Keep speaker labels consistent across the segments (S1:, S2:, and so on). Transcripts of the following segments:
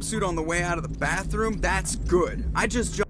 S1: Suit on the way out of the bathroom, that's good. I just jumped.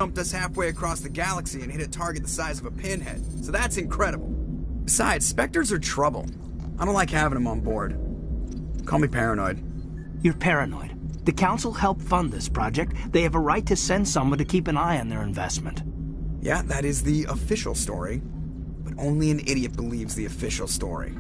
S1: jumped us halfway across the galaxy and hit a target the size of a pinhead, so that's incredible. Besides, Spectres are trouble. I don't like having them on board. Call me paranoid.
S2: You're paranoid. The Council helped fund this project. They have a right to send someone to keep an eye on their investment.
S1: Yeah, that is the official story. But only an idiot believes the official story.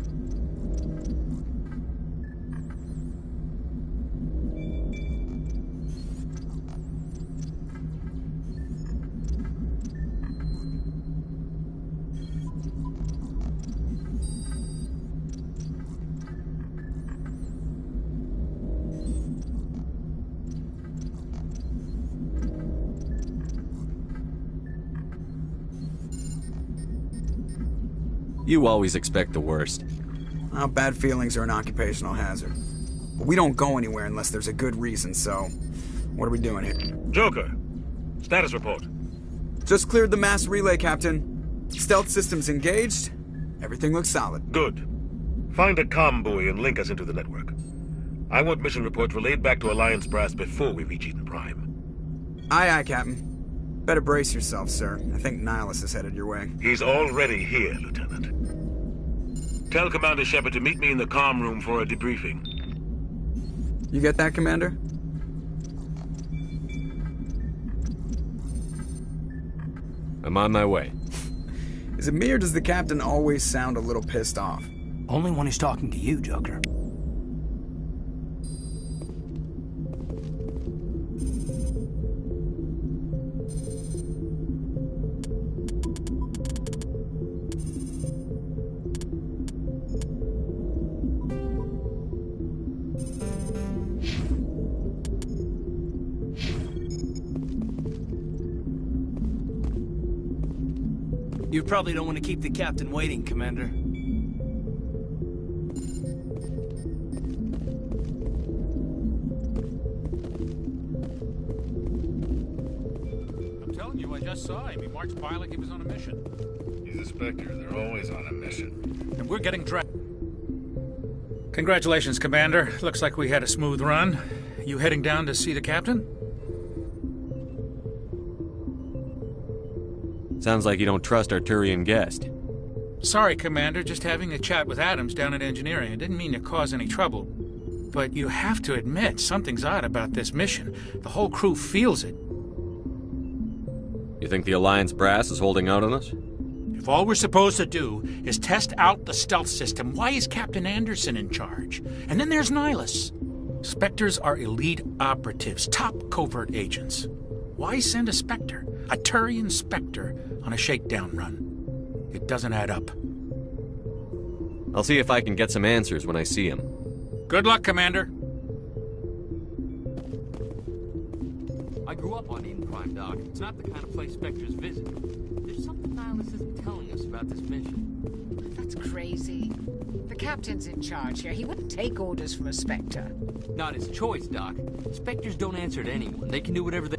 S3: You always expect the worst.
S1: Well, bad feelings are an occupational hazard. But we don't go anywhere unless there's a good reason, so... What are we doing here?
S4: Joker, status report.
S1: Just cleared the mass relay, Captain. Stealth systems engaged. Everything looks solid.
S4: Good. Find a comm buoy and link us into the network. I want mission reports relayed back to Alliance Brass before we reach Eden Prime.
S1: Aye, aye, Captain. Better brace yourself, sir. I think Nihilus is headed your way.
S4: He's already here, Lieutenant. Tell Commander Shepard to meet me in the comm room for a debriefing.
S1: You get that, Commander?
S3: I'm on my way.
S1: Is it me or does the Captain always sound a little pissed off?
S2: Only when he's talking to you, Joker. You probably don't want to keep the captain waiting, Commander.
S5: I'm telling you, I just saw him. He marched by like he was on a mission.
S6: He's a Spectre. They're always on a mission.
S5: And we're getting dragged. Congratulations, Commander. Looks like we had a smooth run. You heading down to see the captain?
S3: Sounds like you don't trust our Turian guest.
S5: Sorry, Commander. Just having a chat with Adams down at Engineering. I didn't mean to cause any trouble. But you have to admit, something's odd about this mission. The whole crew feels it.
S3: You think the Alliance Brass is holding out on us?
S5: If all we're supposed to do is test out the stealth system, why is Captain Anderson in charge? And then there's Nihilus. Spectres are elite operatives, top covert agents. Why send a Spectre, a Turian Spectre, on a shakedown run? It doesn't add up.
S3: I'll see if I can get some answers when I see him.
S5: Good luck, Commander.
S7: I grew up on Eden Prime, Doc. It's not the kind of place Spectres visit. There's something Nihilus isn't telling us about this mission.
S8: That's crazy. The captain's in charge here. He wouldn't take orders from a Spectre.
S7: Not his choice, Doc. Spectres don't answer to anyone. They can do whatever they...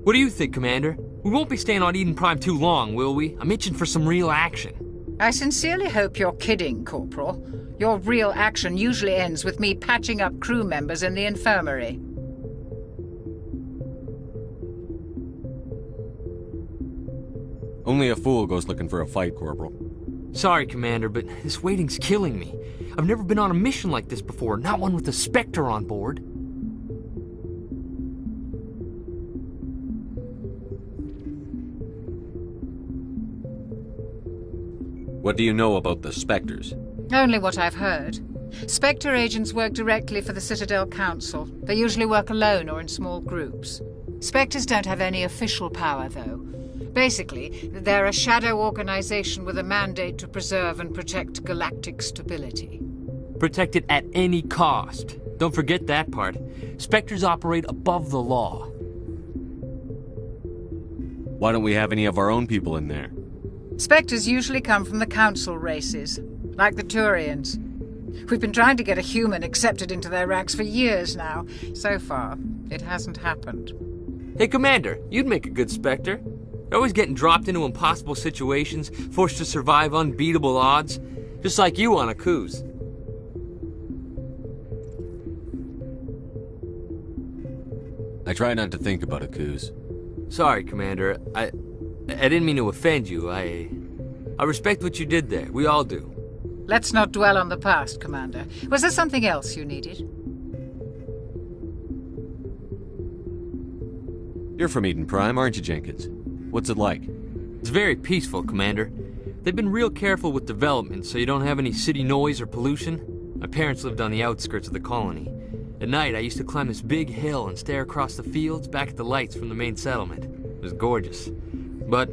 S7: What do you think, Commander? We won't be staying on Eden Prime too long, will we? I'm itching for some real action.
S8: I sincerely hope you're kidding, Corporal. Your real action usually ends with me patching up crew members in the infirmary.
S3: Only a fool goes looking for a fight, Corporal.
S7: Sorry, Commander, but this waiting's killing me. I've never been on a mission like this before, not one with a Spectre on board.
S3: What do you know about the Spectres?
S8: Only what I've heard. Spectre agents work directly for the Citadel Council. They usually work alone or in small groups. Spectres don't have any official power, though. Basically, they're a shadow organization with a mandate to preserve and protect galactic stability.
S7: Protect it at any cost. Don't forget that part. Spectres operate above the law.
S3: Why don't we have any of our own people in there?
S8: Spectres usually come from the Council races, like the Turians. We've been trying to get a human accepted into their ranks for years now. So far, it hasn't happened.
S7: Hey, Commander, you'd make a good Spectre. You're always getting dropped into impossible situations, forced to survive unbeatable odds. Just like you on Akuz.
S3: I try not to think about Akuz.
S7: Sorry, Commander. I didn't mean to offend you. I respect what you did there. We all do.
S8: Let's not dwell on the past, Commander. Was there something else you needed?
S3: You're from Eden Prime, aren't you, Jenkins? What's it like?
S7: It's very peaceful, Commander. They've been real careful with development, so you don't have any city noise or pollution. My parents lived on the outskirts of the colony. At night, I used to climb this big hill and stare across the fields back at the lights from the main settlement. It was gorgeous. But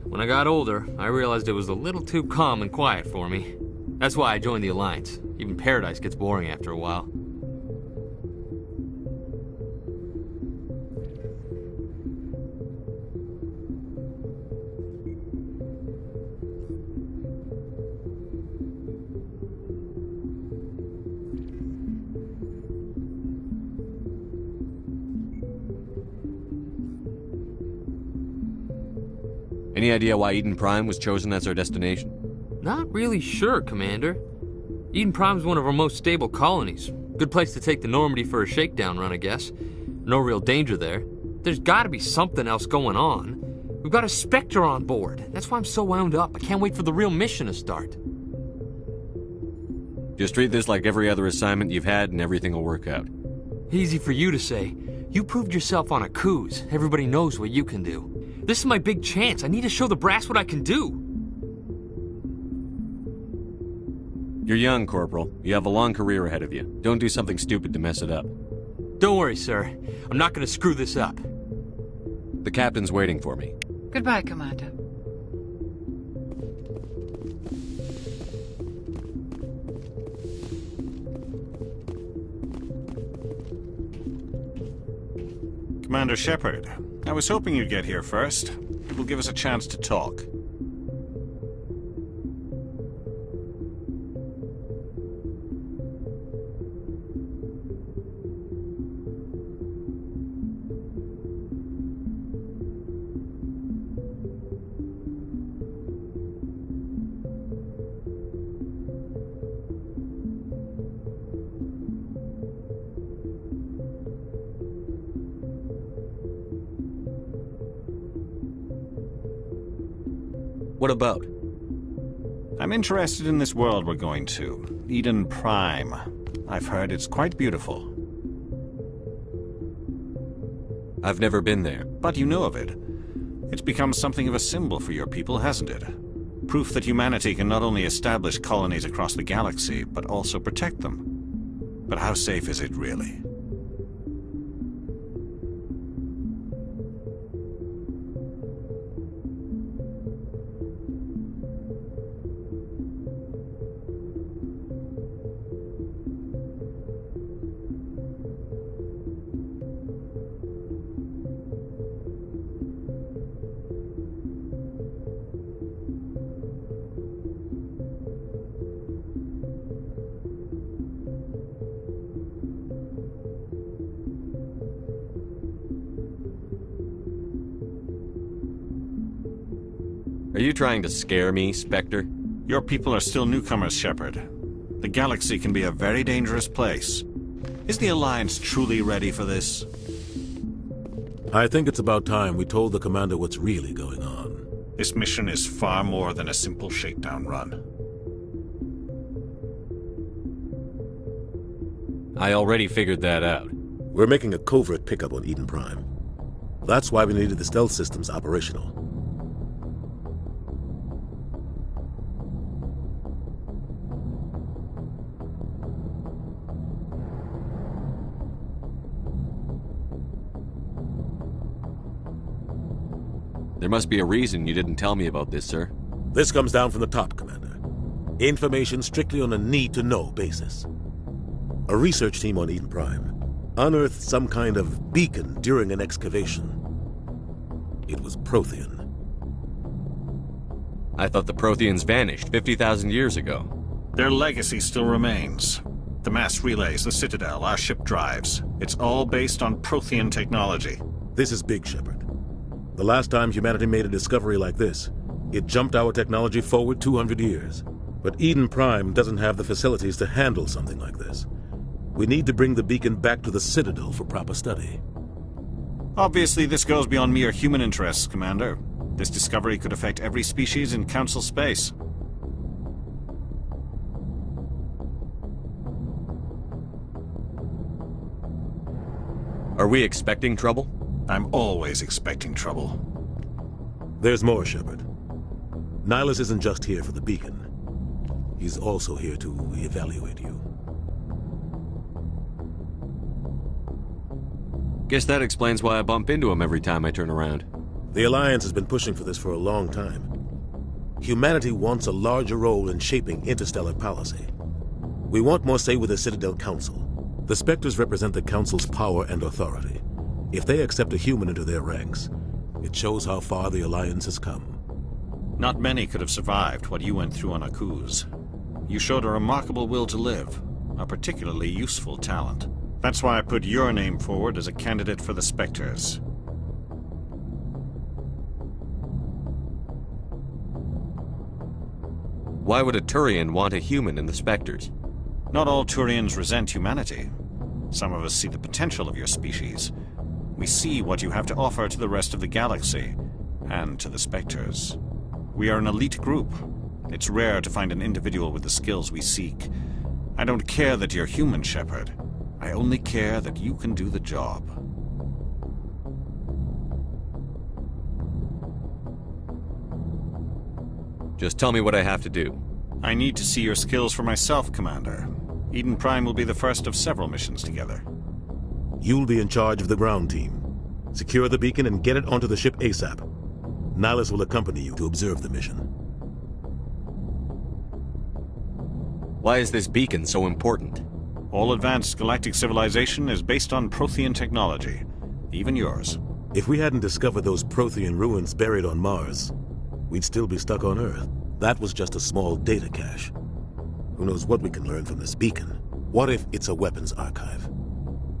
S7: when I got older, I realized it was a little too calm and quiet for me. That's why I joined the Alliance. Even Paradise gets boring after a while.
S3: Any idea why Eden Prime was chosen as our destination?
S7: Not really sure, Commander. Eden Prime's one of our most stable colonies. Good place to take the Normandy for a shakedown run, I guess. No real danger there. There's gotta be something else going on. We've got a Spectre on board. That's why I'm so wound up. I can't wait for the real mission to start.
S3: Just treat this like every other assignment you've had and everything will work out.
S7: Easy for you to say. You proved yourself on a cruise. Everybody knows what you can do. This is my big chance. I need to show the brass what I can do.
S3: You're young, Corporal. You have a long career ahead of you. Don't do something stupid to mess it up.
S7: Don't worry, sir. I'm not gonna screw this up.
S3: The captain's waiting for me.
S8: Goodbye, Commander.
S6: Commander Shepard, I was hoping you'd get here first. It will give us a chance to talk.
S3: What about?
S6: I'm interested in this world we're going to, Eden Prime. I've heard it's quite beautiful.
S3: I've never been there.
S6: But you know of it. It's become something of a symbol for your people, hasn't it? Proof that humanity can not only establish colonies across the galaxy, but also protect them. But how safe is it really?
S3: Are you trying to scare me, Spectre?
S6: Your people are still newcomers, Shepard. The galaxy can be a very dangerous place. Is the Alliance truly ready for this?
S9: I think it's about time we told the Commander what's really going on.
S6: This mission is far more than a simple shakedown run.
S3: I already figured that out.
S9: We're making a covert pickup on Eden Prime. That's why we needed the stealth systems operational.
S3: There must be a reason you didn't tell me about this, sir.
S9: This comes down from the top, Commander. Information strictly on a need-to-know basis. A research team on Eden Prime unearthed some kind of beacon during an excavation. It was Prothean.
S3: I thought the Protheans vanished 50,000 years ago.
S6: Their legacy still remains. The mass relays, the Citadel, our ship drives. It's all based on Prothean technology.
S9: This is big, Shepard. The last time humanity made a discovery like this, it jumped our technology forward 200 years. But Eden Prime doesn't have the facilities to handle something like this. We need to bring the beacon back to the Citadel for proper study.
S6: Obviously, this goes beyond mere human interests, Commander. This discovery could affect every species in Council space.
S3: Are we expecting trouble?
S6: I'm always expecting trouble.
S9: There's more, Shepard. Nihilus isn't just here for the beacon. He's also here to evaluate you.
S3: Guess that explains why I bump into him every time I turn around.
S9: The Alliance has been pushing for this for a long time. Humanity wants a larger role in shaping interstellar policy. We want more say with the Citadel Council. The Spectres represent the Council's power and authority. If they accept a human into their ranks, it shows how far the Alliance has come.
S6: Not many could have survived what you went through on Akuz. You showed a remarkable will to live, a particularly useful talent. That's why I put your name forward as a candidate for the Spectres.
S3: Why would a Turian want a human in the Spectres?
S6: Not all Turians resent humanity. Some of us see the potential of your species. We see what you have to offer to the rest of the galaxy, and to the Spectres. We are an elite group. It's rare to find an individual with the skills we seek. I don't care that you're human, Shepard. I only care that you can do the job.
S3: Just tell me what I have to do.
S6: I need to see your skills for myself, Commander. Eden Prime will be the first of several missions together.
S9: You'll be in charge of the ground team. Secure the beacon and get it onto the ship ASAP. Nihilus will accompany you to observe the mission.
S3: Why is this beacon so important?
S6: All advanced galactic civilization is based on Prothean technology. Even yours.
S9: If we hadn't discovered those Prothean ruins buried on Mars, we'd still be stuck on Earth. That was just a small data cache. Who knows what we can learn from this beacon? What if it's a weapons archive?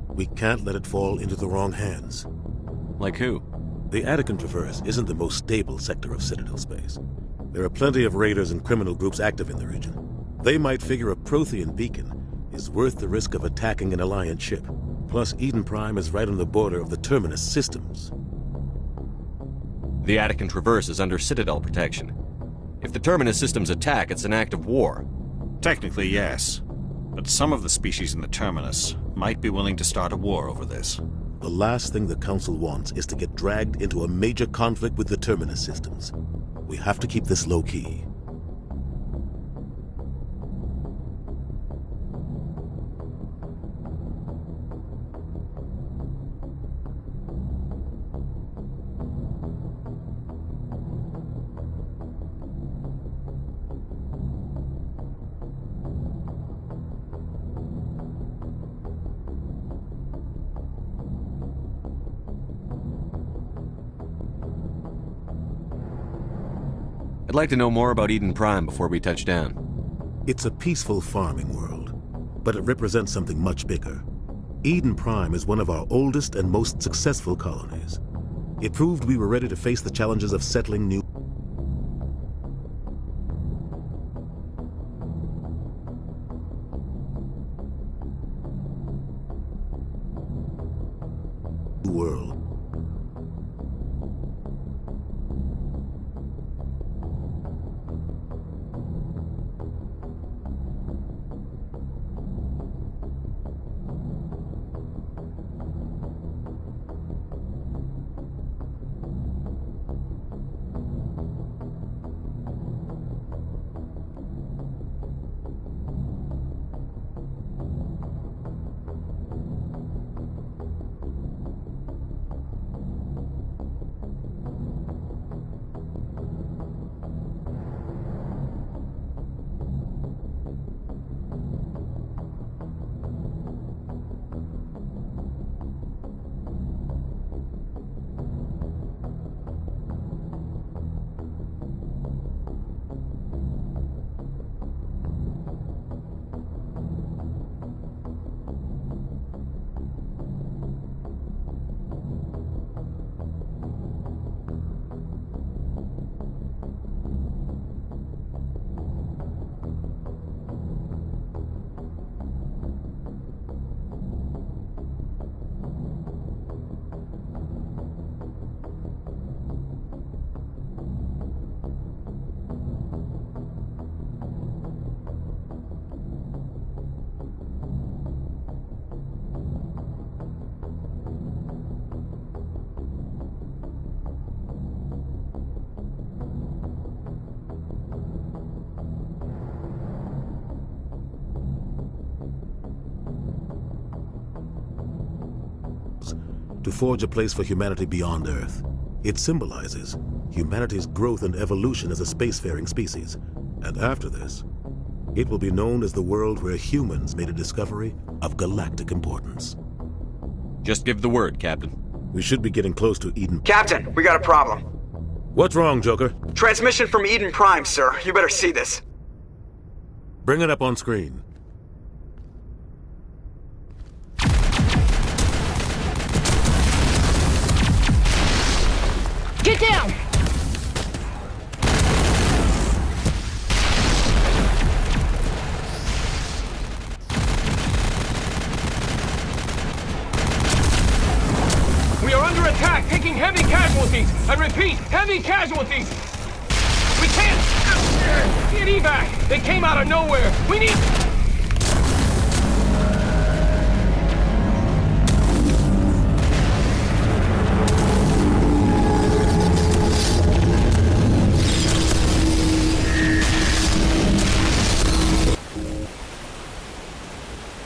S9: We can't let it fall into the wrong hands.
S3: Like who?
S9: The Attican Traverse isn't the most stable sector of Citadel space. There are plenty of raiders and criminal groups active in the region. They might figure a Prothean beacon is worth the risk of attacking an Alliance ship. Plus, Eden Prime is right on the border of the Terminus systems.
S3: The Attican Traverse is under Citadel protection. If the Terminus systems attack, it's an act of war.
S6: Technically, yes. But some of the species in the Terminus might be willing to start a war over this.
S9: The last thing the Council wants is to get dragged into a major conflict with the Terminus systems. We have to keep this low-key.
S3: I'd like to know more about Eden Prime before we touch down.
S9: It's a peaceful farming world, but it represents something much bigger. Eden Prime is one of our oldest and most successful colonies. It proved we were ready to face the challenges of settling new world. to forge a place for humanity beyond Earth. It symbolizes humanity's growth and evolution as a spacefaring species. And after this, it will be known as the world where humans made a discovery of galactic importance.
S3: Just give the word, Captain.
S9: We should be getting close to Eden.
S1: Captain, we got a problem.
S9: What's wrong, Joker?
S1: Transmission from Eden Prime, sir. You better see this.
S9: Bring it up on screen.
S10: Get down!
S11: We are under attack, taking heavy casualties. I repeat, heavy casualties. We can't get evac. They came out of nowhere. We need...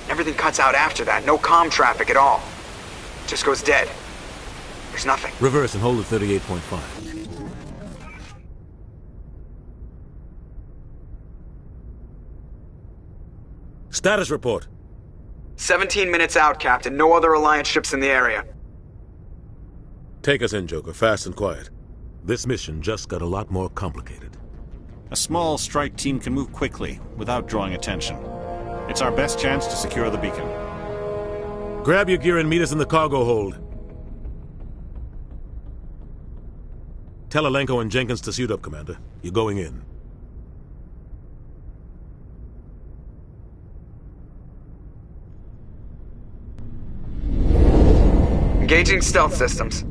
S1: Everything cuts out after that. No comm traffic at all. Just goes dead. There's nothing.
S9: Reverse and hold at 38.5. Status report.
S1: 17 minutes out, Captain. No other Alliance ships in the area.
S9: Take us in, Joker, fast and quiet. This mission just got a lot more complicated.
S6: A small strike team can move quickly, without drawing attention. It's our best chance to secure the beacon.
S9: Grab your gear and meet us in the cargo hold. Tell Alenko and Jenkins to suit up, Commander. You're going in.
S1: Engaging stealth systems.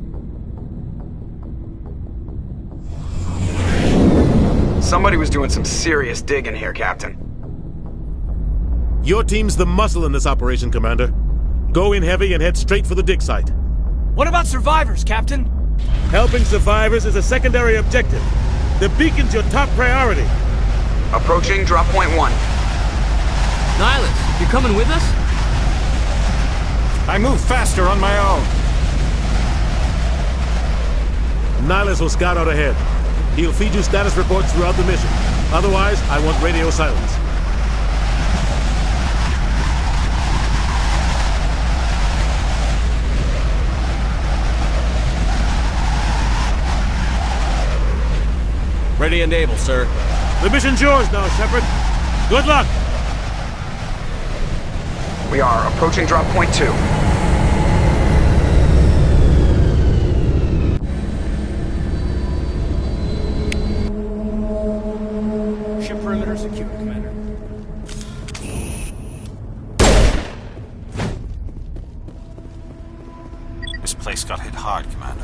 S1: Somebody was doing some serious digging here, Captain.
S9: Your team's the muscle in this operation, Commander. Go in heavy and head straight for the dig site.
S2: What about survivors, Captain?
S9: Helping survivors is a secondary objective. The beacon's your top priority.
S1: Approaching drop point 1.
S7: Nihilus, you coming with us?
S6: I move faster on my own.
S9: Nihilus will scout out ahead. He'll feed you status reports throughout the mission. Otherwise, I want radio silence.
S3: Ready and able, sir.
S9: The mission's yours now, Shepard. Good luck!
S1: We are approaching drop point 2.
S2: Ship perimeter secure, Commander.
S6: This place got hit hard, Commander.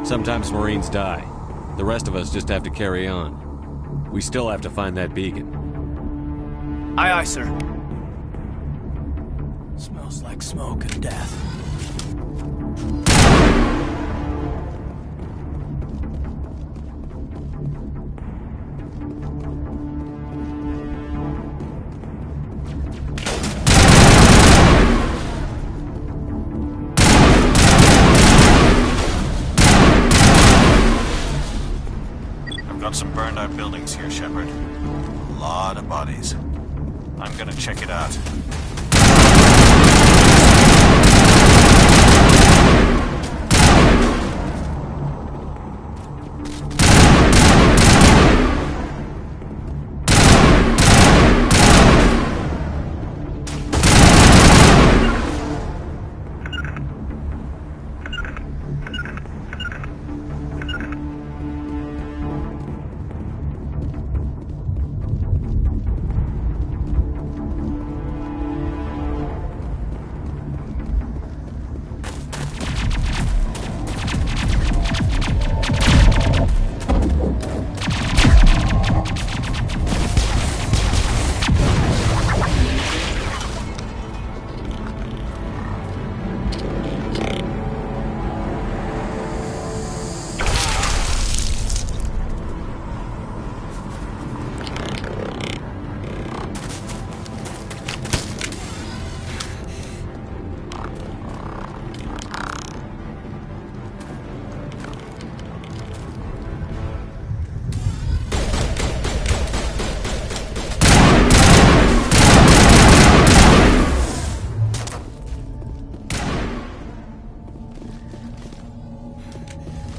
S3: Sometimes Marines die. The rest of us just have to carry on. We still have to find that beacon.
S2: Aye, aye, sir. Smells like smoke and death.
S6: Got some burned out buildings here, Shepard. A lot of bodies. I'm gonna check it out.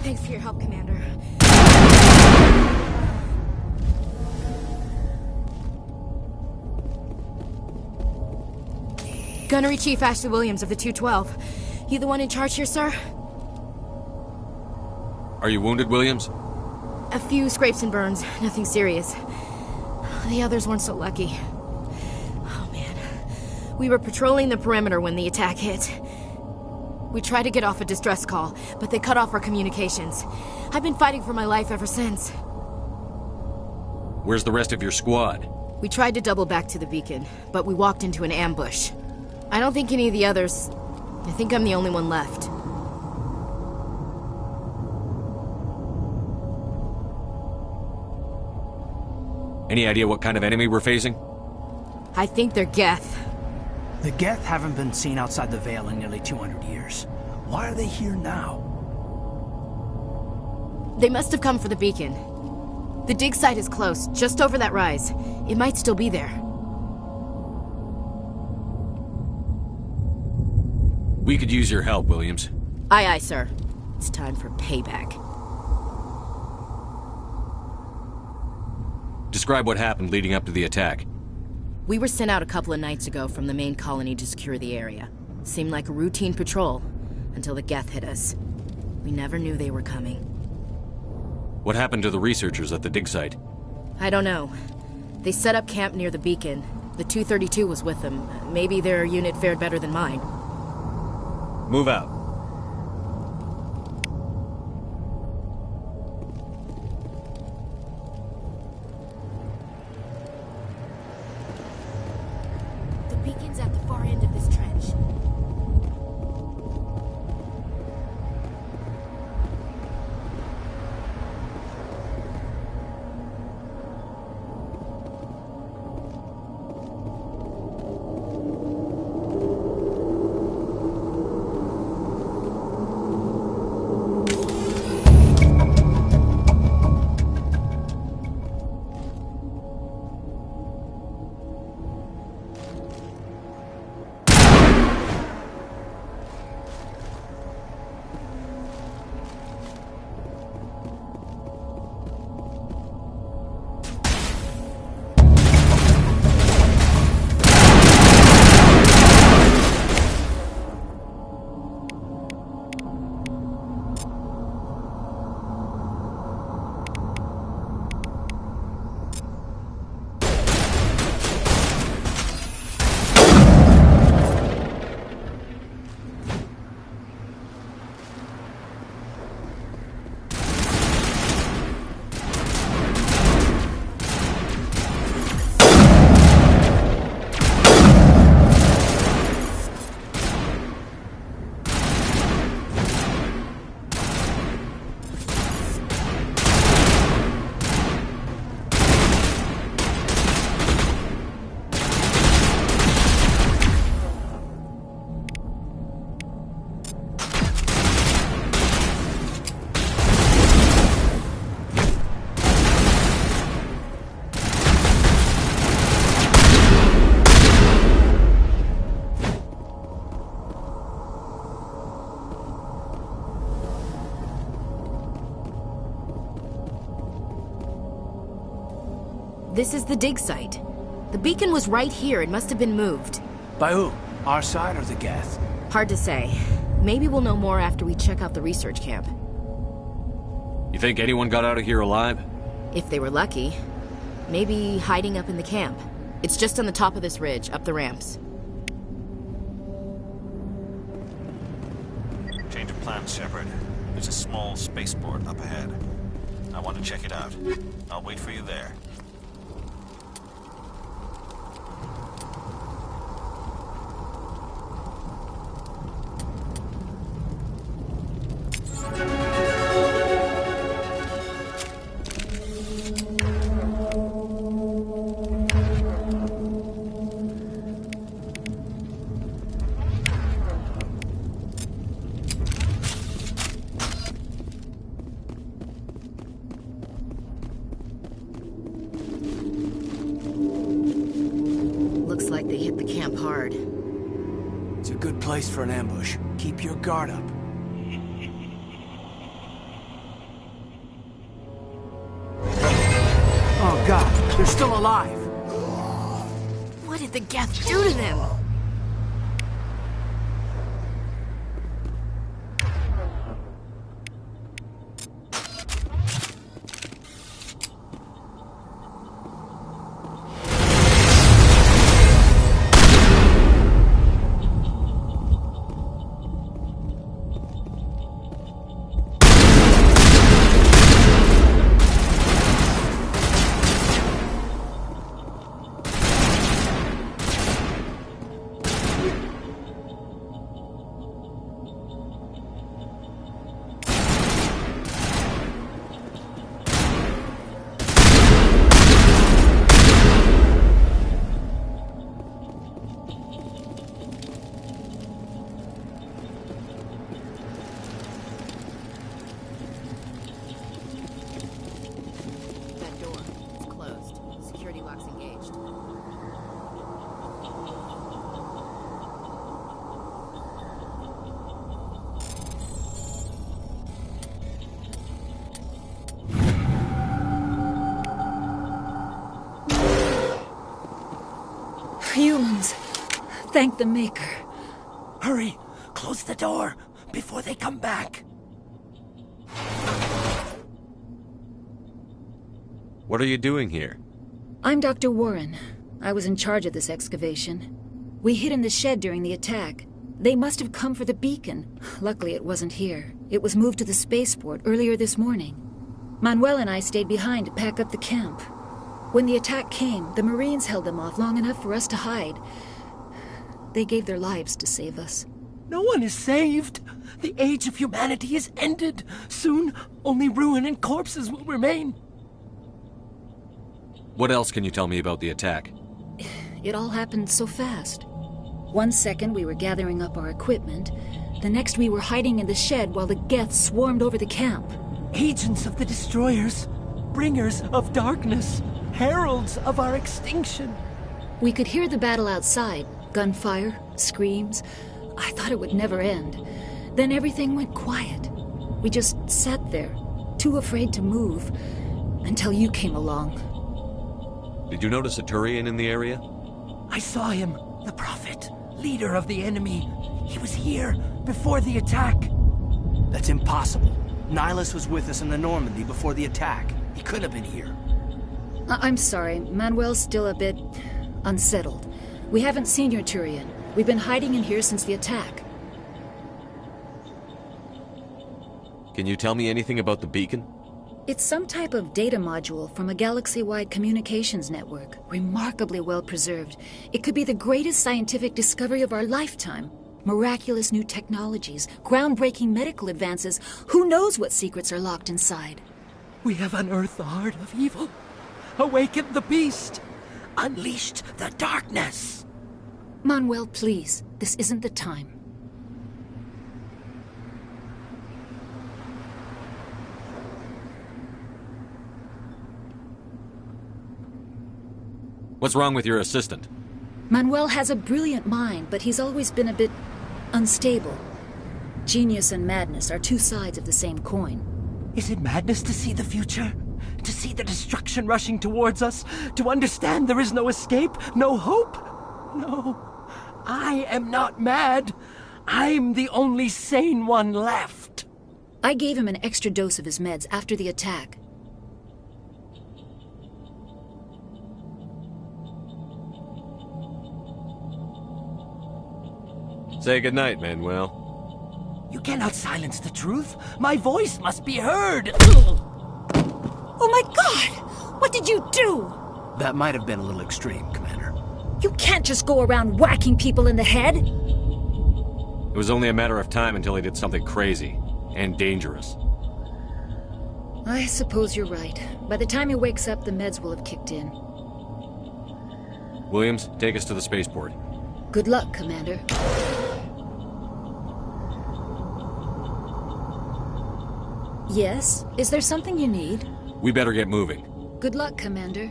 S10: Thanks for your help, Commander. Gunnery Chief Ashley Williams of the 212. You the one in charge here, sir?
S3: Are you wounded, Williams?
S10: A few scrapes and burns, nothing serious. The others weren't so lucky. Oh man. We were patrolling the perimeter when the attack hit. We tried to get off a distress call, but they cut off our communications. I've been fighting for my life ever since.
S3: Where's the rest of your squad?
S10: We tried to double back to the beacon, but we walked into an ambush. I don't think any of the others... I think I'm the only one left.
S3: Any idea what kind of enemy we're facing?
S10: I think they're Geth.
S2: The Geth haven't been seen outside the Veil in nearly 200 years. Why are they here now?
S10: They must have come for the beacon. The dig site is close, just over that rise. It might still be there.
S3: We could use your help, Williams.
S10: Aye, aye, sir. It's time for payback.
S3: Describe what happened leading up to the attack.
S10: We were sent out a couple of nights ago from the main colony to secure the area. Seemed like a routine patrol, until the Geth hit us. We never knew they were coming.
S3: What happened to the researchers at the dig site?
S10: I don't know. They set up camp near the beacon. The 232 was with them. Maybe their unit fared better than mine.
S3: Move out.
S10: The beacon's at the far end of this trench. This is the dig site. The beacon was right here. It must have been moved.
S2: By who? Our side or the Geth?
S10: Hard to say. Maybe we'll know more after we check out the research camp.
S3: You think anyone got out of here alive?
S10: If they were lucky. Maybe hiding up in the camp. It's just on the top of this ridge, up the ramps.
S6: Change of plans, Shepard. There's a small spaceport up ahead. I want to check it out. I'll wait for you there.
S10: Looks like they hit the camp hard.
S2: It's a good place for an ambush. Keep your guard up. Oh god, they're still alive!
S10: What did the Geth do to them?
S12: Humans. Thank the Maker.
S2: Hurry! Close the door before they come back.
S3: What are you doing here?
S12: I'm Dr. Warren. I was in charge of this excavation. We hid in the shed during the attack. They must have come for the beacon. Luckily, it wasn't here. It was moved to the spaceport earlier this morning. Manuel and I stayed behind to pack up the camp. When the attack came, the Marines held them off long enough for us to hide. They gave their lives to save us.
S2: No one is saved. The age of humanity is ended. Soon, only ruin and corpses will remain.
S3: What else can you tell me about the attack?
S12: It all happened so fast. 1 second we were gathering up our equipment. The next we were hiding in the shed while the Geth swarmed over the camp.
S2: Agents of the Destroyers. Bringers of darkness. Heralds of our extinction.
S12: We could hear the battle outside. Gunfire, screams. I thought it would never end. Then everything went quiet. We just sat there, too afraid to move, until you came along.
S3: Did you notice a Turian in the area?
S2: I saw him, the Prophet, leader of the enemy. He was here before the attack.
S13: That's impossible. Nihilus was with us in the Normandy before the attack. He couldn't have been here.
S12: I'm sorry, Manuel's still a bit unsettled. We haven't seen your Turian. We've been hiding in here since the attack.
S3: Can you tell me anything about the beacon?
S12: It's some type of data module from a galaxy-wide communications network. Remarkably well preserved. It could be the greatest scientific discovery of our lifetime. Miraculous new technologies, groundbreaking medical advances. Who knows what secrets are locked inside?
S2: We have unearthed the heart of evil. Awakened the beast. Unleashed the darkness.
S12: Manuel, please. This isn't the time.
S3: What's wrong with your assistant?
S12: Manuel has a brilliant mind, but he's always been a bit unstable. Genius and madness are two sides of the same coin.
S2: Is it madness to see the future?
S13: To see the destruction rushing towards us? To understand there is no escape? No hope? No. I am not mad. I'm the only sane one left.
S12: I gave him an extra dose of his meds after the attack.
S3: Say goodnight, Manuel.
S13: You cannot silence the truth. My voice must be heard.
S10: Oh my god! What did you do?
S13: That might have been a little extreme, Commander.
S12: You can't just go around whacking people in the head.
S3: It was only a matter of time until he did something crazy and dangerous.
S12: I suppose you're right. By the time he wakes up, the meds will have kicked in.
S3: Williams, take us to the spaceport.
S12: Good luck, Commander. Yes? Is there something you need?
S3: We better get moving.
S12: Good luck, Commander.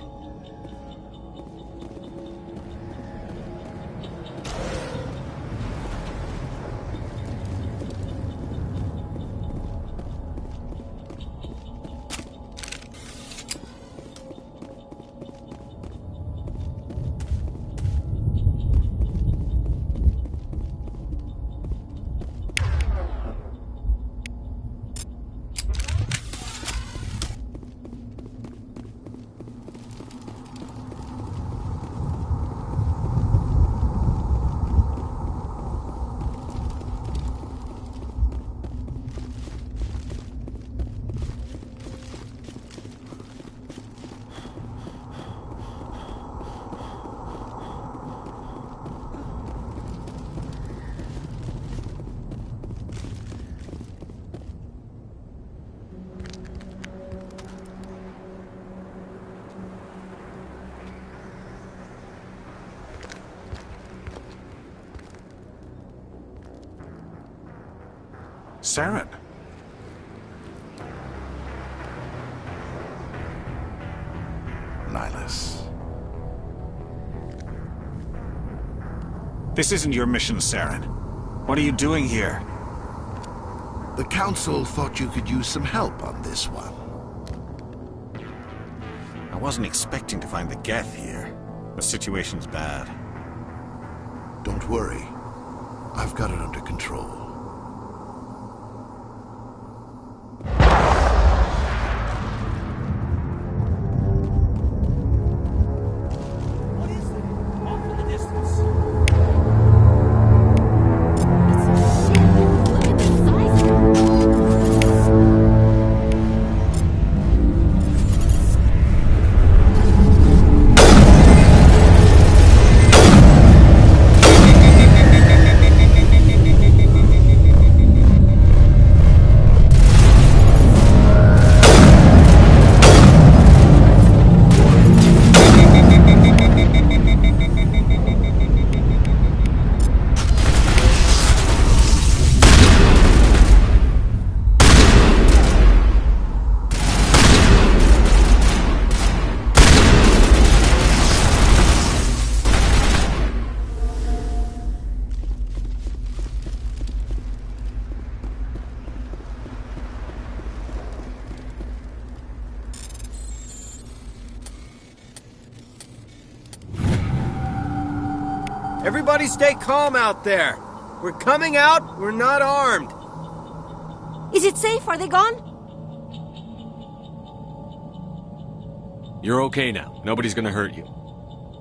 S14: Saren. Nihlus. This isn't your mission, Saren. What are you doing here?
S15: The Council thought you could use some help on this one.
S6: I wasn't expecting to find the Geth here. The situation's bad.
S15: Don't worry. I've got it under control.
S16: Everybody stay calm out there. We're coming out, we're not armed.
S10: Is it safe? Are they gone?
S3: You're okay now. Nobody's gonna hurt you.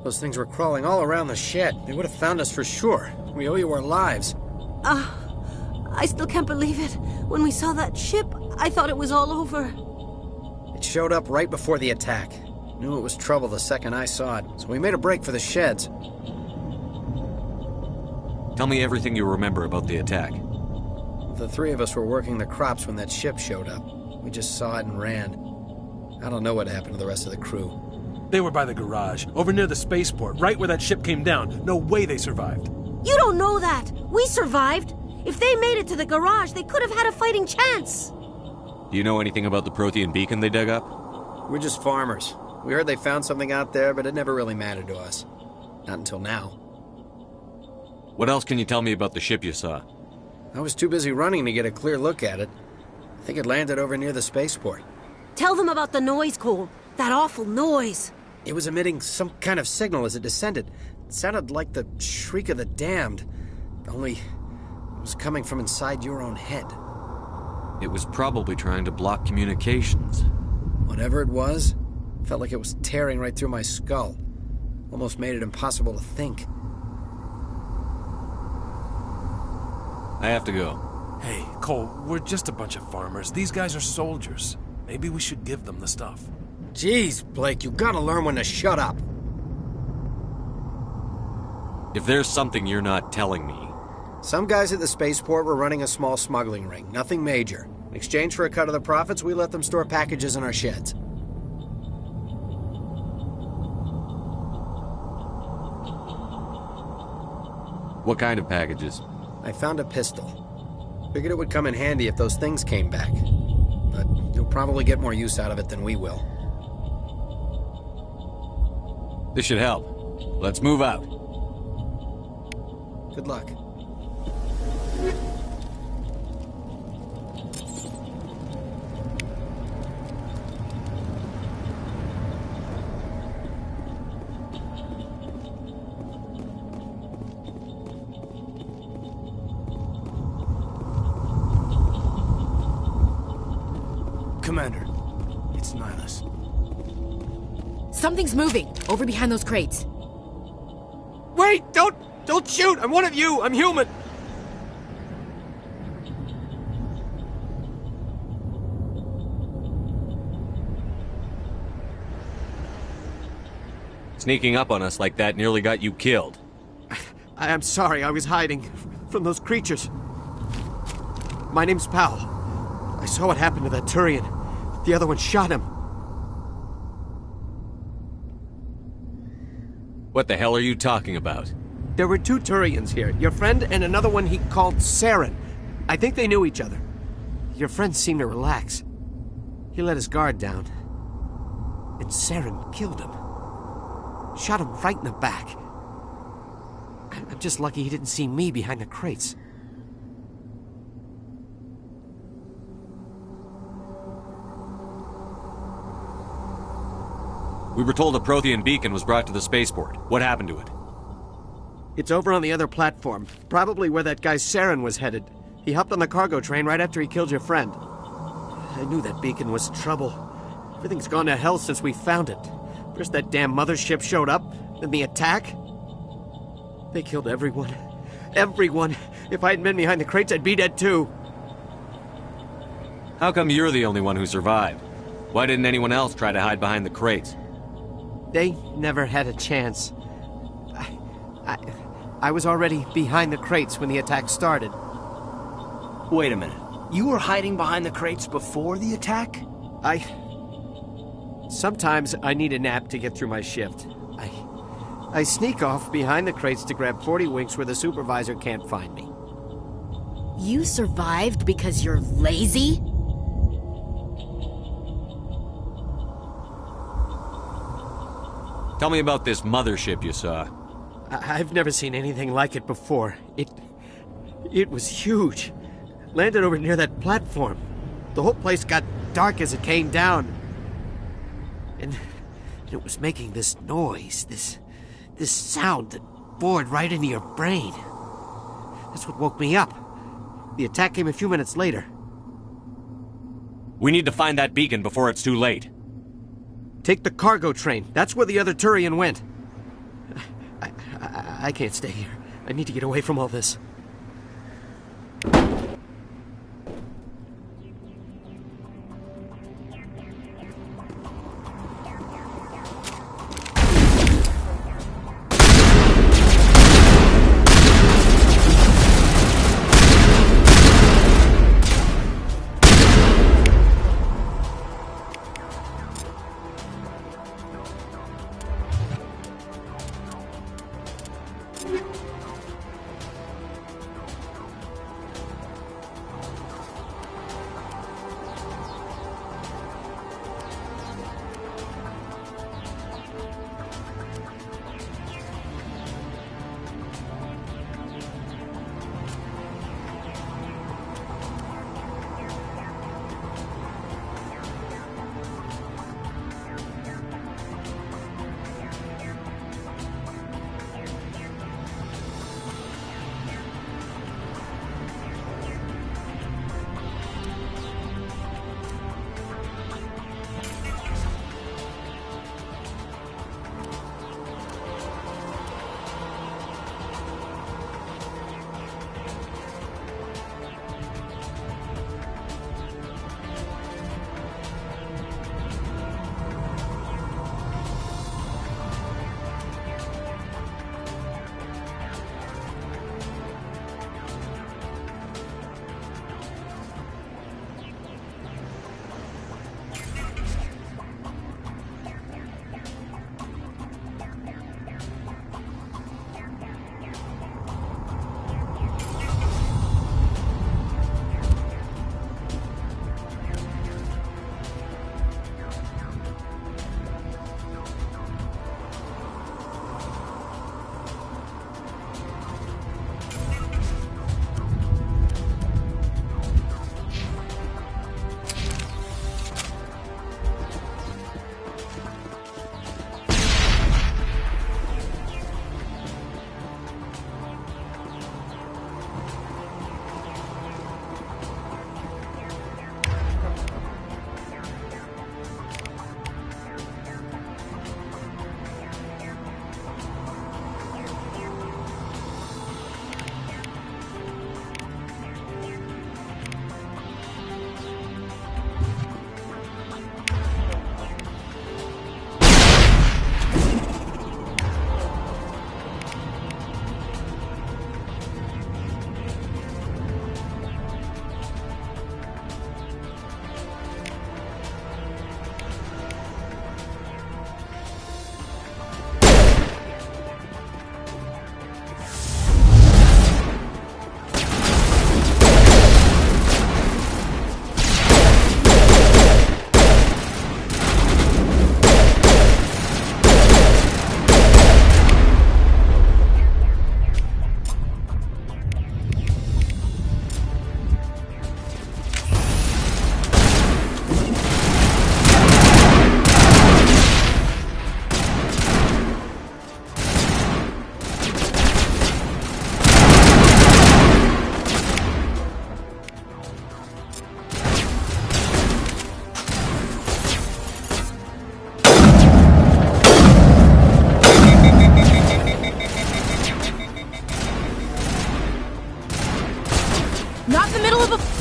S16: Those things were crawling all around the shed. They would have found us for sure. We owe you our lives.
S10: I still can't believe it. When we saw that ship, I thought it was all over.
S16: It showed up right before the attack. Knew it was trouble the second I saw it, so we made a break for the sheds.
S3: Tell me everything you remember about the attack.
S16: The three of us were working the crops when that ship showed up. We just saw it and ran. I don't know what happened to the rest of the crew.
S17: They were by the garage, over near the spaceport, right where that ship came down. No way they survived.
S10: You don't know that! We survived! If they made it to the garage, they could have had a fighting chance!
S3: Do you know anything about the Prothean beacon they dug up?
S16: We're just farmers. We heard they found something out there, but it never really mattered to us. Not until now.
S3: What else can you tell me about the ship you saw?
S16: I was too busy running to get a clear look at it. I think it landed over near the spaceport.
S18: Tell them about the noise, Cole. That awful noise.
S16: It was emitting some kind of signal as it descended. It sounded like the shriek of the damned. Only it was coming from inside your own head.
S3: It was probably trying to block communications.
S16: Whatever it was, felt like it was tearing right through my skull. Almost made it impossible to think.
S3: I have to go.
S17: Hey, Cole, we're just a bunch of farmers. These guys are soldiers. Maybe we should give them the stuff.
S16: Jeez, Blake, you gotta learn when to shut up.
S3: If there's something you're not telling me...
S16: Some guys at the spaceport were running a small smuggling ring, nothing major. In exchange for a cut of the profits, we let them store packages in our sheds.
S3: What kind of packages?
S16: I found a pistol. Figured it would come in handy if those things came back. But you'll probably get more use out of it than we will.
S3: This should help. Let's move out.
S16: Good luck.
S2: Commander, it's Nihilus.
S10: Something's moving, over behind those crates.
S13: Wait! Don't shoot! I'm one of you! I'm human!
S3: Sneaking up on us like that nearly got you killed.
S13: I'm sorry, I was hiding from those creatures. My name's Powell. I saw what happened to that Turian. The other one shot him.
S3: What the hell are you talking about?
S13: There were two Turians here. Your friend and another one he called Saren. I think they knew each other. Your friend seemed to relax. He let his guard down. And Saren killed him. Shot him right in the back. I'm just lucky he didn't see me behind the crates.
S3: We were told a Prothean beacon was brought to the spaceport. What happened to it?
S13: It's over on the other platform. Probably where that guy Saren was headed. He hopped on the cargo train right after he killed your friend. I knew that beacon was trouble. Everything's gone to hell since we found it. First that damn mothership showed up, then the attack. They killed everyone. Everyone. If I hadn't been behind the crates, I'd be dead too.
S3: How come you're the only one who survived? Why didn't anyone else try to hide behind the crates?
S13: They never had a chance. I was already behind the crates when the attack started.
S2: Wait a minute. You were hiding behind the crates before the attack?
S13: Sometimes I need a nap to get through my shift. I sneak off behind the crates to grab 40 winks where the supervisor can't find me.
S10: You survived because you're lazy?
S3: Tell me about this mothership you saw.
S13: I've never seen anything like it before. It was huge. Landed over near that platform. The whole place got dark as it came down. And it was making this noise, this sound that bored right into your brain. That's what woke me up. The attack came a few minutes later.
S3: We need to find that beacon before it's too late.
S13: Take the cargo train. That's where the other Turian went. I can't stay here. I need to get away from all this.
S10: Not in the middle of a...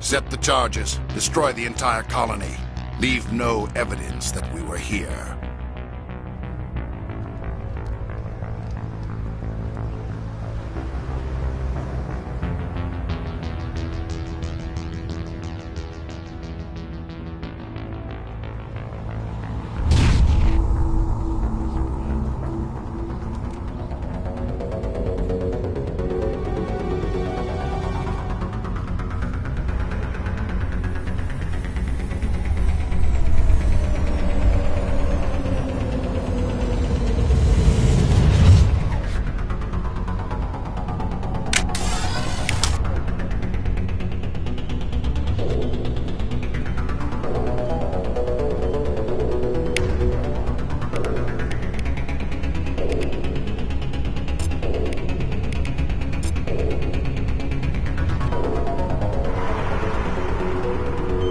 S15: Set the charges. Destroy the entire colony. Leave no evidence that we were here.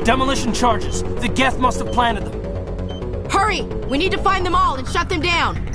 S13: Demolition charges. The Geth must have planted them.
S10: Hurry! We need to find them all and shut them down!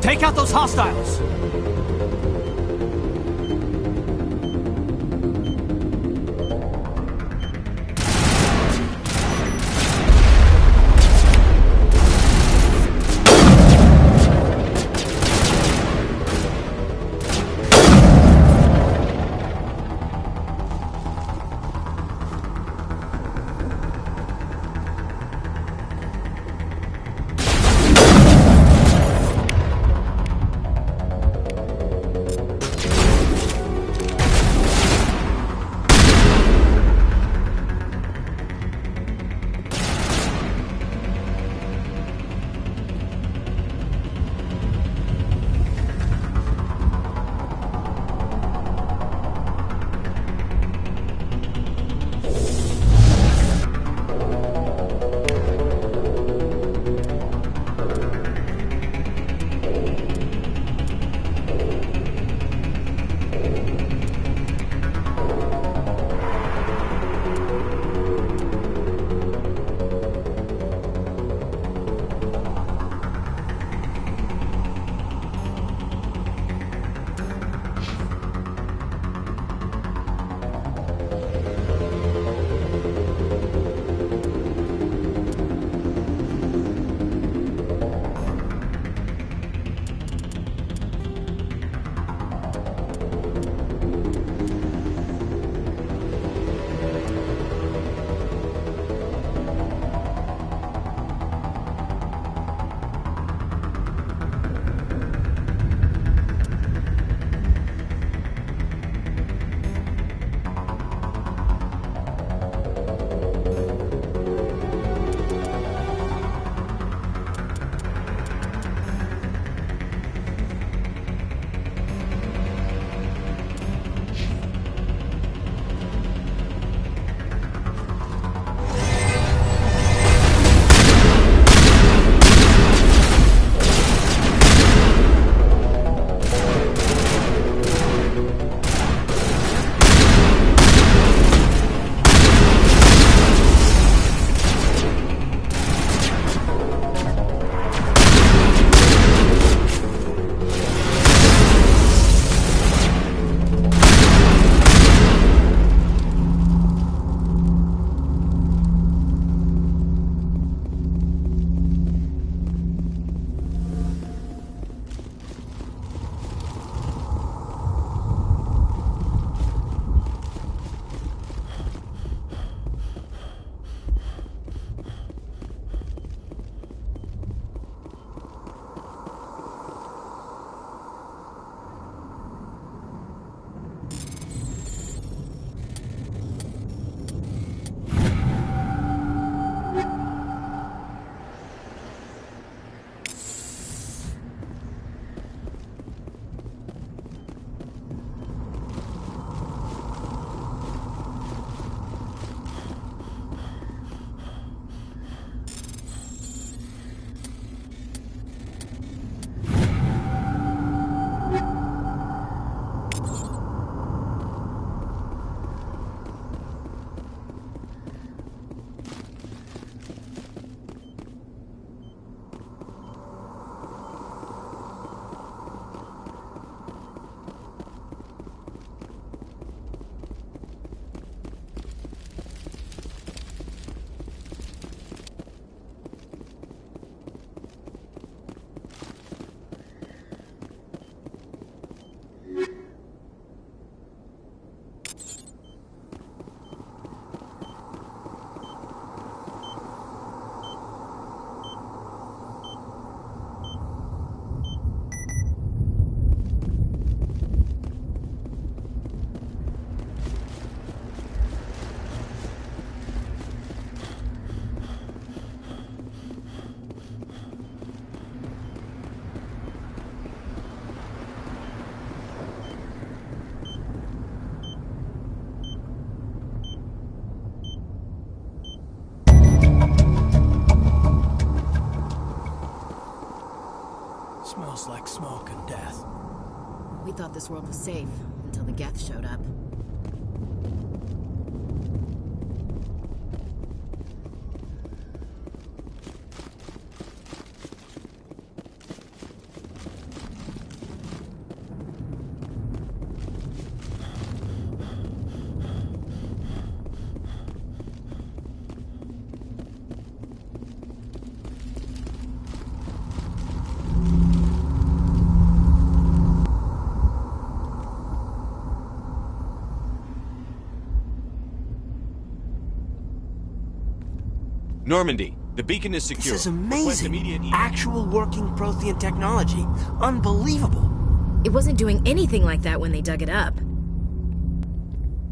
S13: Take out those hostiles! just like smoke and death.
S10: We thought this world was safe until the Geth showed up.
S3: Normandy, the beacon is secure.
S2: This is amazing. Actual working Prothean technology. Unbelievable.
S10: It wasn't doing anything like that when they dug it up.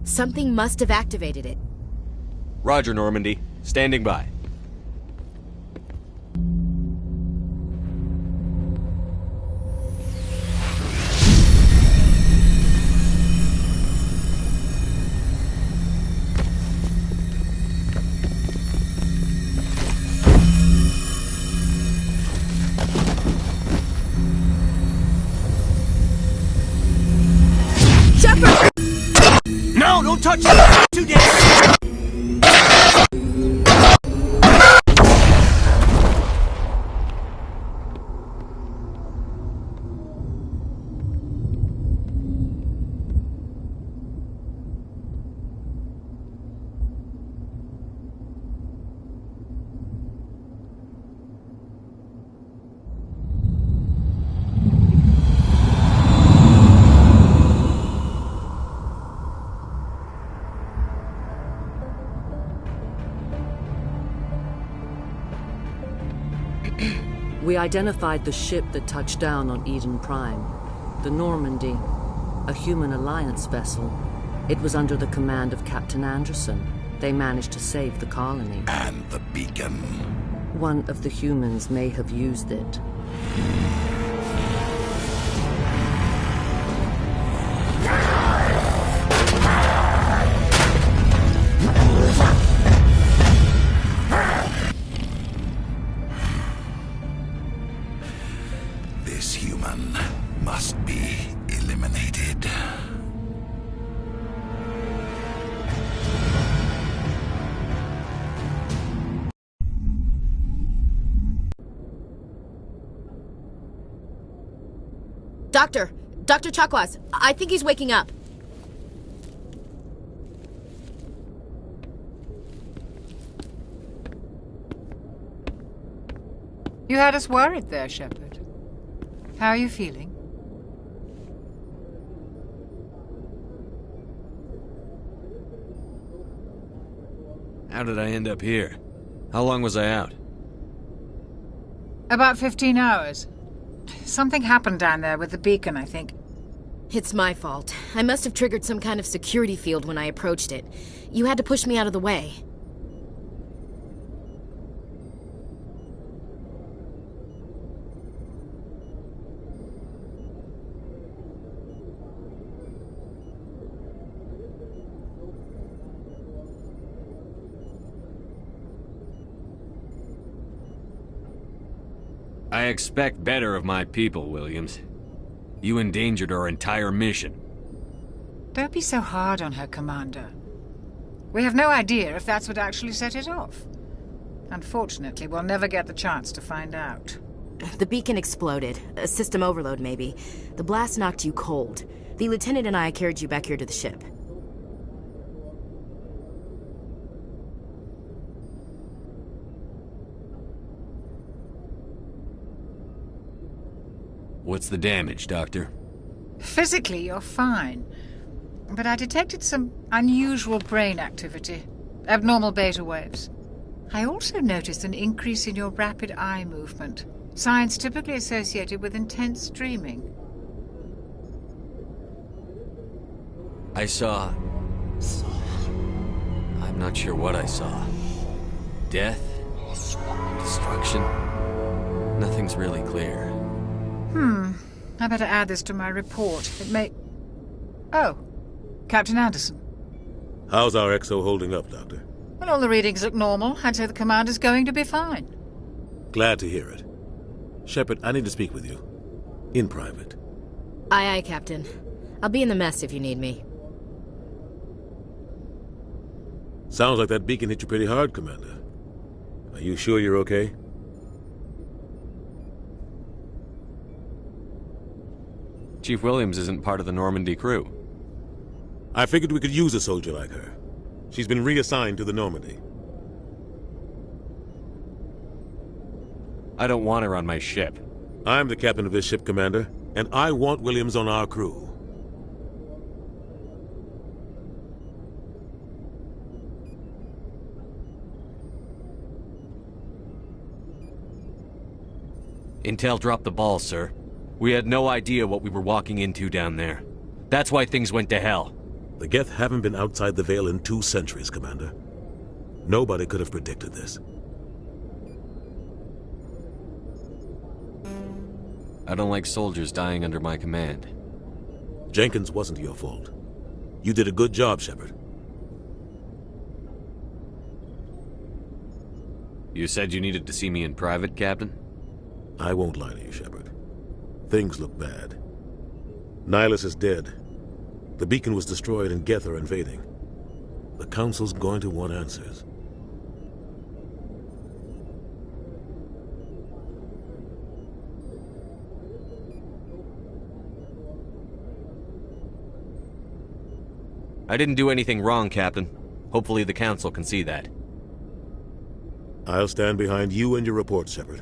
S10: Something must have activated it.
S3: Roger, Normandy. Standing by.
S2: No, don't touch it! Too dangerous!
S19: We identified the ship that touched down on Eden Prime, the Normandy, a human alliance vessel. It was under the command of Captain Anderson. They managed to save the colony.
S15: And the beacon.
S19: One of the humans may have used it.
S15: This human must be eliminated.
S10: Dr. Chakwas, I think he's waking up.
S8: You had us worried there, Shepard. How are you feeling?
S3: How did I end up here? How long was I out?
S8: About 15 hours. Something happened down there with the beacon, I think.
S10: It's my fault. I must have triggered some kind of security field when I approached it. You had to push me out of the way.
S3: I expect better of my people, Williams. You endangered our entire mission.
S8: Don't be so hard on her, Commander. We have no idea if that's what actually set it off. Unfortunately, we'll never get the chance to find out.
S10: The beacon exploded. A system overload, maybe. The blast knocked you cold. The lieutenant and I carried you back here to the ship.
S3: What's the damage, Doctor?
S8: Physically, you're fine. But I detected some unusual brain activity. Abnormal beta waves. I also noticed an increase in your rapid eye movement. Signs typically associated with intense dreaming.
S3: I saw... I'm not sure what I saw. Death? Destruction? Nothing's really clear.
S8: I better add this to my report. It may... Oh, Captain Anderson.
S9: How's our XO holding up, Doctor?
S8: Well, all the readings look normal. I'd say the commander's going to be fine.
S9: Glad to hear it. Shepard, I need to speak with you. in private.
S10: Aye, aye, Captain. I'll be in the mess if you need me.
S9: Sounds like that beacon hit you pretty hard, Commander. Are you sure you're okay?
S3: Chief Williams isn't part of the Normandy crew.
S9: I figured we could use a soldier like her. She's been reassigned to the Normandy.
S3: I don't want her on my ship.
S9: I'm the captain of this ship, Commander, and I want Williams on our crew.
S3: Intel dropped the ball, sir. We had no idea what we were walking into down there. That's why things went to hell.
S9: The Geth haven't been outside the Veil in 2 centuries, Commander. Nobody could have predicted this.
S3: I don't like soldiers dying under my command.
S9: Jenkins wasn't your fault. You did a good job, Shepard.
S3: You said you needed to see me in private, Captain?
S9: I won't lie to you, Shepard. Things look bad. Nihilus is dead. The beacon was destroyed and Geth are invading. The Council's going to want answers.
S3: I didn't do anything wrong, Captain. Hopefully the Council can see that.
S9: I'll stand behind you and your report, Shepard.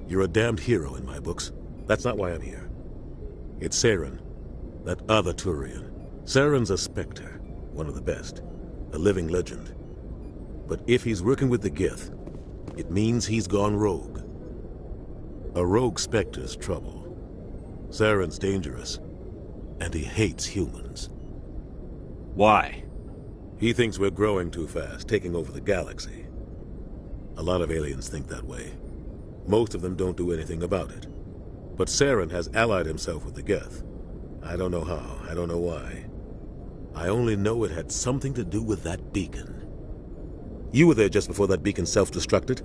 S9: You're a damned hero in my books. That's not why I'm here. It's Saren, that other Turian. Saren's a Spectre, one of the best, a living legend. But if he's working with the Geth, it means he's gone rogue. A rogue Spectre's trouble. Saren's dangerous, and he hates humans.
S3: Why?
S9: He thinks we're growing too fast, taking over the galaxy. A lot of aliens think that way. Most of them don't do anything about it. But Saren has allied himself with the Geth. I don't know how, I don't know why. I only know it had something to do with that beacon. You were there just before that beacon self-destructed.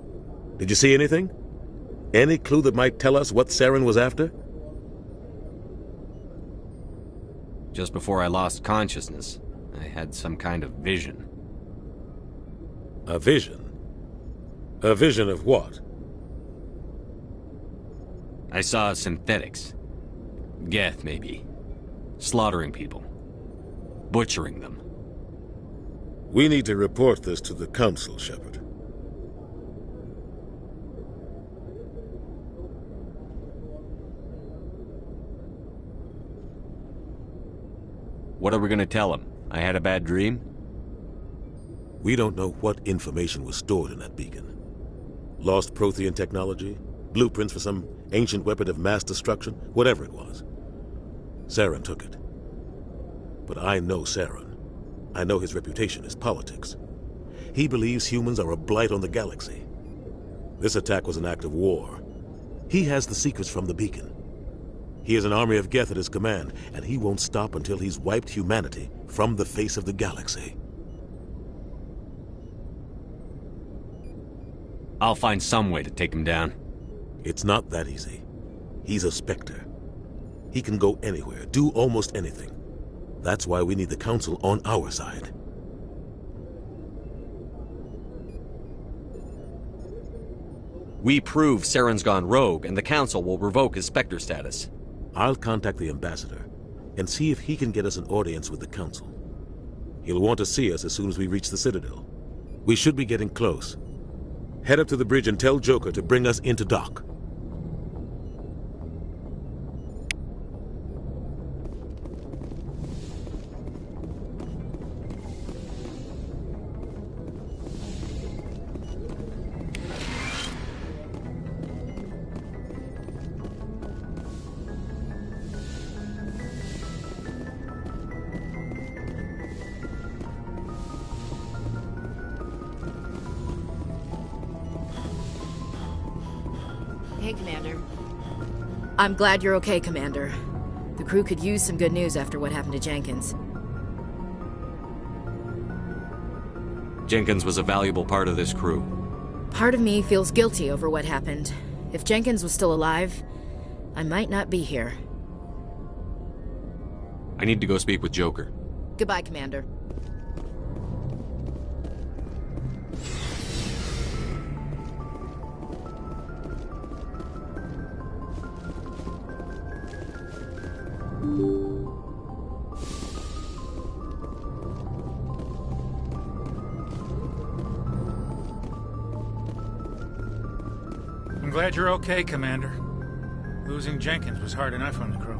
S9: Did you see anything? Any clue that might tell us what Saren was after?
S3: Just before I lost consciousness, I had some kind of vision.
S9: A vision? A vision of what?
S3: I saw synthetics. Geth, maybe. Slaughtering people. Butchering them.
S9: We need to report this to the Council, Shepard.
S3: What are we gonna tell him? I had a bad dream?
S9: We don't know what information was stored in that beacon. Lost Prothean technology? Blueprints for some ancient weapon of mass destruction? Whatever it was. Saren took it. But I know Saren. I know his reputation is politics. He believes humans are a blight on the galaxy. This attack was an act of war. He has the secrets from the beacon. He has an army of Geth at his command, and he won't stop until he's wiped humanity from the face of the galaxy.
S3: I'll find some way to take him down.
S9: It's not that easy. He's a Spectre. He can go anywhere, do almost anything. That's why we need the Council on our side.
S3: We prove Saren's gone rogue, and the Council will revoke his Spectre status.
S9: I'll contact the Ambassador and see if he can get us an audience with the Council. He'll want to see us as soon as we reach the Citadel. We should be getting close. Head up to the bridge and tell Joker to bring us into dock.
S10: Hey, Commander. I'm glad you're okay, Commander. The crew could use some good news after what happened to Jenkins.
S3: Jenkins was a valuable part of this crew.
S10: Part of me feels guilty over what happened. If Jenkins was still alive, I might not be here.
S3: I need to go speak with Joker.
S10: Goodbye, Commander.
S5: I'm glad you're okay, Commander. Losing Jenkins was hard enough on the crew.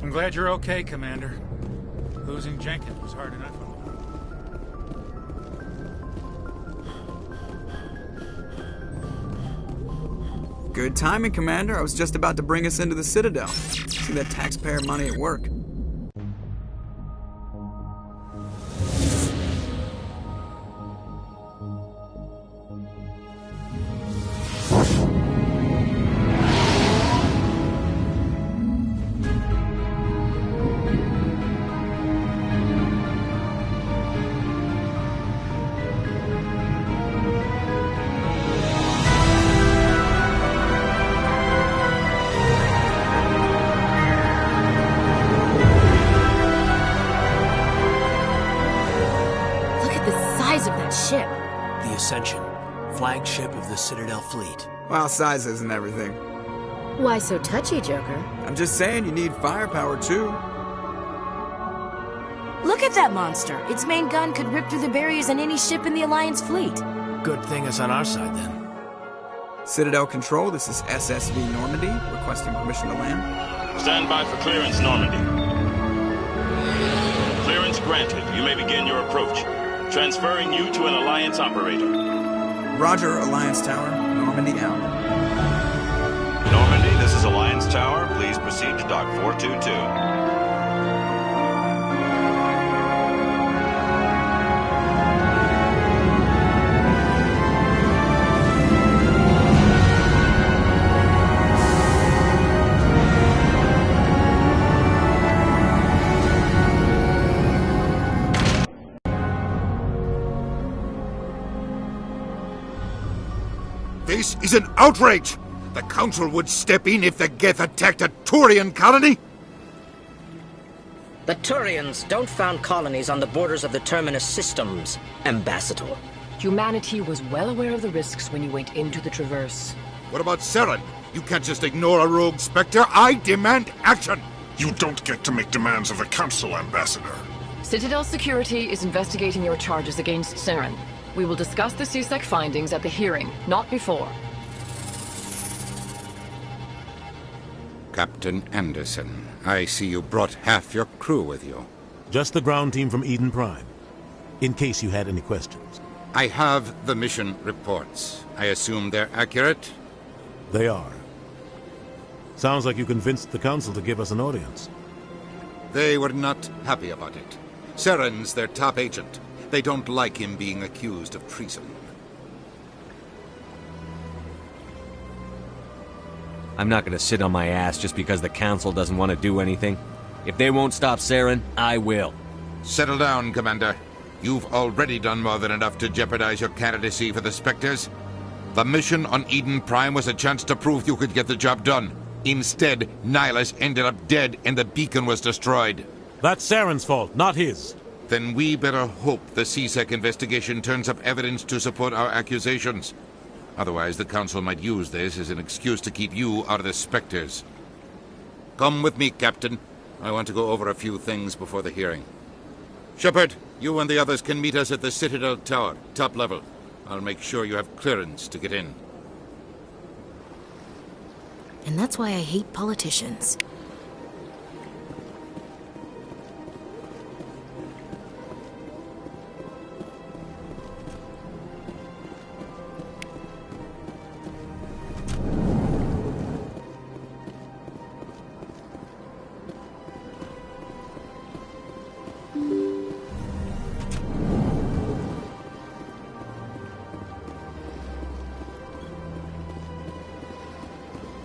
S5: I'm glad you're okay, Commander. Losing Jenkins was hard enough on the crew.
S1: Good timing, Commander. I was just about to bring us into the Citadel. See that taxpayer money at work.
S2: The Ascension, flagship of the Citadel fleet.
S1: Well, size isn't everything.
S10: Why so touchy, Joker?
S1: I'm just saying you need firepower, too.
S10: Look at that monster. Its main gun could rip through the barriers in any ship in the Alliance fleet.
S2: Good thing it's on our side, then.
S1: Citadel Control, this is SSV Normandy, requesting permission to land.
S20: Stand by for clearance, Normandy. Clearance granted. You may begin your approach. Transferring you to an Alliance operator.
S1: Roger, Alliance Tower. Normandy out.
S20: Normandy, this is Alliance Tower. Please proceed to Dock 422.
S15: This is an outrage! The Council would step in if the Geth attacked a Turian colony?
S21: The Turians don't found colonies on the borders of the Terminus systems, Ambassador.
S22: Humanity was well aware of the risks when you went into the Traverse.
S15: What about Saren? You can't just ignore a rogue Spectre. I demand action!
S14: You don't get to make demands of the Council, Ambassador.
S22: Citadel Security is investigating your charges against Saren. We will discuss the CSEC findings at the hearing, not before.
S15: Captain Anderson, I see you brought half your crew with you.
S9: Just the ground team from Eden Prime, in case you had any questions.
S15: I have the mission reports. I assume they're accurate?
S9: They are. Sounds like you convinced the Council to give us an audience.
S15: They were not happy about it. Saren's their top agent. They don't like him being accused of treason.
S3: I'm not gonna sit on my ass just because the Council doesn't want to do anything. If they won't stop Saren, I will.
S15: Settle down, Commander. You've already done more than enough to jeopardize your candidacy for the Spectres. The mission on Eden Prime was a chance to prove you could get the job done. Instead, Nihilus ended up dead and the beacon was destroyed.
S9: That's Saren's fault, not his.
S15: Then we better hope the CSEC investigation turns up evidence to support our accusations. Otherwise, the Council might use this as an excuse to keep you out of the Spectres. Come with me, Captain. I want to go over a few things before the hearing. Shepard, you and the others can meet us at the Citadel Tower, top level. I'll make sure you have clearance to get in.
S10: And that's why I hate politicians.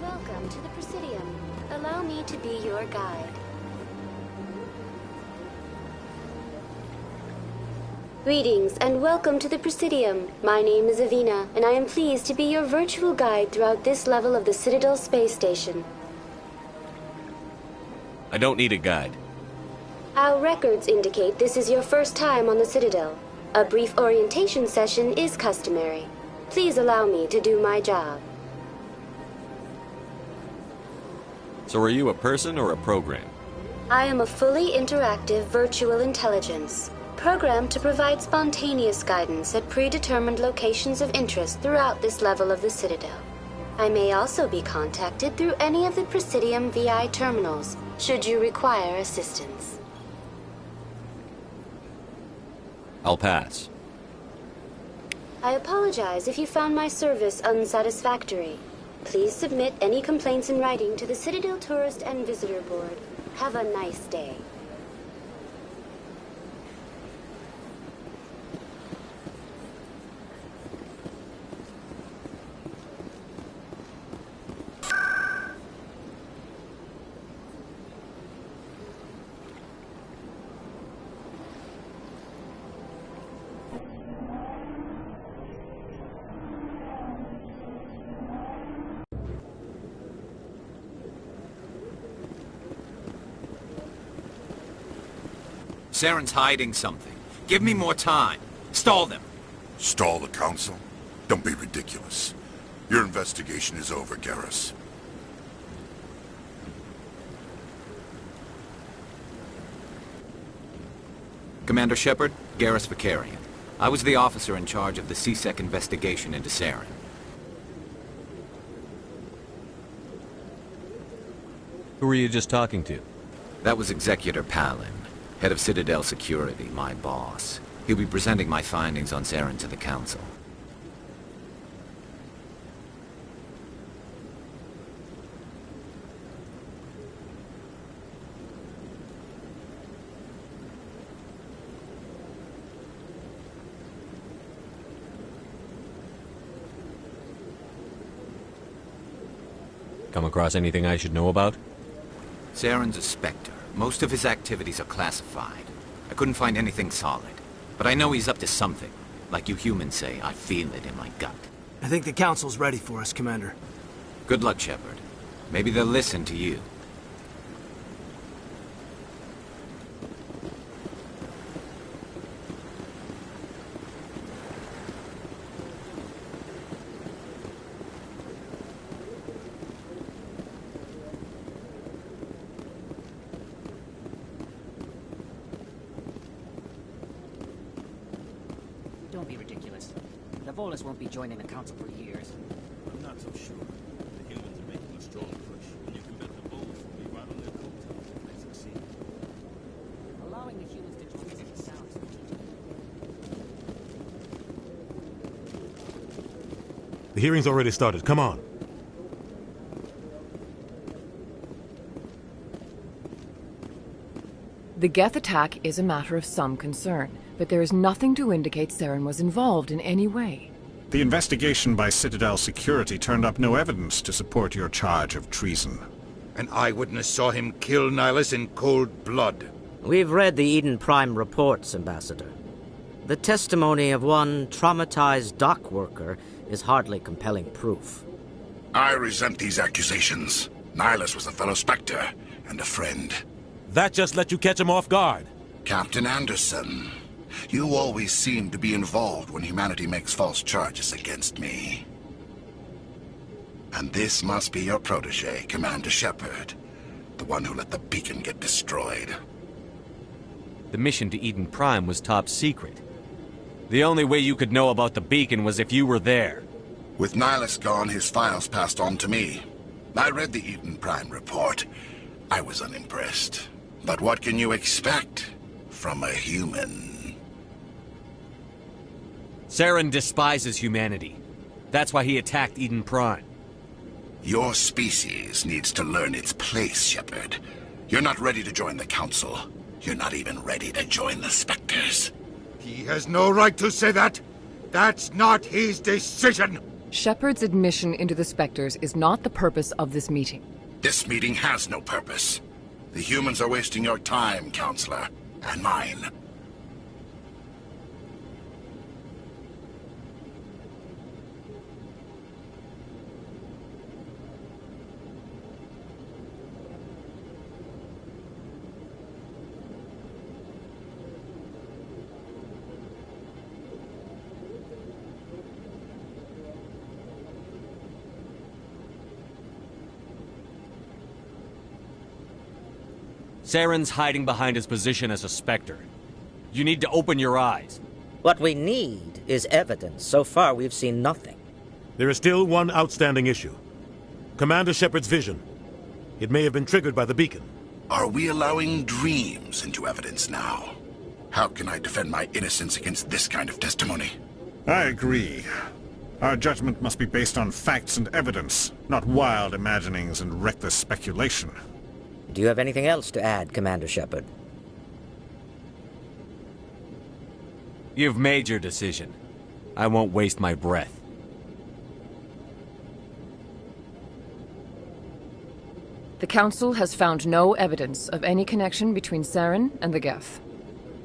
S4: Welcome to the Presidium. Allow me to be your guide. Greetings and welcome to the Presidium. My name is Avina, and I am pleased to be your virtual guide throughout this level of the Citadel Space Station.
S3: I don't need a guide.
S4: Our records indicate this is your first time on the Citadel. A brief orientation session is customary. Please allow me to do my job.
S3: So are you a person or a program?
S4: I am a fully interactive virtual intelligence, programmed to provide spontaneous guidance at predetermined locations of interest throughout this level of the Citadel. I may also be contacted through any of the Presidium VI terminals, should you require assistance.
S3: I'll pass.
S4: I apologize if you found my service unsatisfactory. Please submit any complaints in writing to the Citadel Tourist and Visitor Board. Have a nice day.
S11: Saren's hiding something. Give me more time. Stall them.
S14: Stall the Council? Don't be ridiculous. Your investigation is over, Garrus.
S11: Commander Shepard, Garrus Vakarian. I was the officer in charge of the CSEC investigation into Saren.
S3: Who were you just talking to?
S11: That was Executor Palin, head of Citadel Security, my boss. He'll be presenting my findings on Saren to the Council.
S3: Come across anything I should know about?
S11: Saren's a Spectre. Most of his activities are classified. I couldn't find anything solid. But I know he's up to something. Like you humans say, I feel it in my gut.
S2: I think the Council's ready for us, Commander.
S11: Good luck, Shepard. Maybe they'll listen to you.
S21: Don't be ridiculous. The Volus won't be joining the Council for years.
S9: I'm not so sure. The humans are making a strong push, and you can bet the Volus will be right on their coattails if they succeed.
S21: Allowing the humans to join us sounds strategic.
S9: The hearing's already started. Come on.
S22: The Geth attack is a matter of some concern, but there is nothing to indicate Saren was involved in any way.
S6: The investigation by Citadel Security turned up no evidence to support your charge of treason.
S15: An eyewitness saw him kill Nihilus in cold blood.
S21: We've read the Eden Prime reports, Ambassador. The testimony of one traumatized dock worker is hardly compelling proof.
S14: I resent these accusations. Nihilus was a fellow Spectre and a friend.
S17: That just let you catch him off guard.
S14: Captain Anderson, you always seem to be involved when humanity makes false charges against me. And this must be your protege, Commander Shepard, the one who let the beacon get destroyed.
S3: The mission to Eden Prime was top secret. The only way you could know about the beacon was if you were there.
S14: With Nihilus gone, his files passed on to me. I read the Eden Prime report. I was unimpressed. But what can you expect from a human?
S3: Saren despises humanity. That's why he attacked Eden Prime.
S14: Your species needs to learn its place, Shepard. You're not ready to join the Council. You're not even ready to join the Spectres.
S15: He has no right to say that. That's not his decision.
S22: Shepard's admission into the Spectres is not the purpose of this meeting.
S14: This meeting has no purpose. The humans are wasting your time, Counselor, and mine.
S3: Saren's hiding behind his position as a Spectre. You need to open your eyes.
S21: What we need is evidence. So far, we've seen nothing.
S7: There is still one outstanding issue. Commander Shepard's vision. It may have been triggered by the beacon.
S14: Are we allowing dreams into evidence now? How can I defend my innocence against this kind of testimony?
S6: I agree. Our judgment must be based on facts and evidence, not wild imaginings and reckless speculation.
S21: Do you have anything else to add, Commander Shepard?
S3: You've made your decision. I won't waste my breath.
S22: The Council has found no evidence of any connection between Saren and the Geth.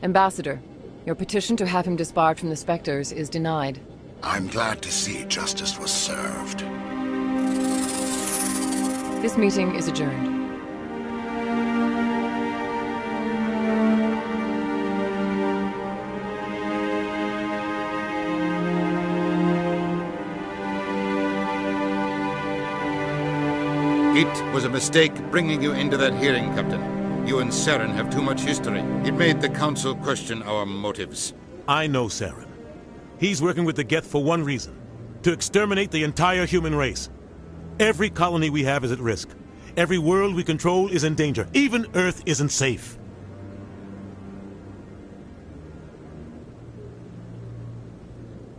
S22: Ambassador, your petition to have him disbarred from the Spectres is denied.
S14: I'm glad to see justice was served.
S22: This meeting is adjourned.
S15: It was a mistake bringing you into that hearing, Captain. You and Saren have too much history. It made the Council question our motives.
S7: I know Saren. He's working with the Geth for one reason. To exterminate the entire human race. Every colony we have is at risk. Every world we control is in danger. Even Earth isn't safe.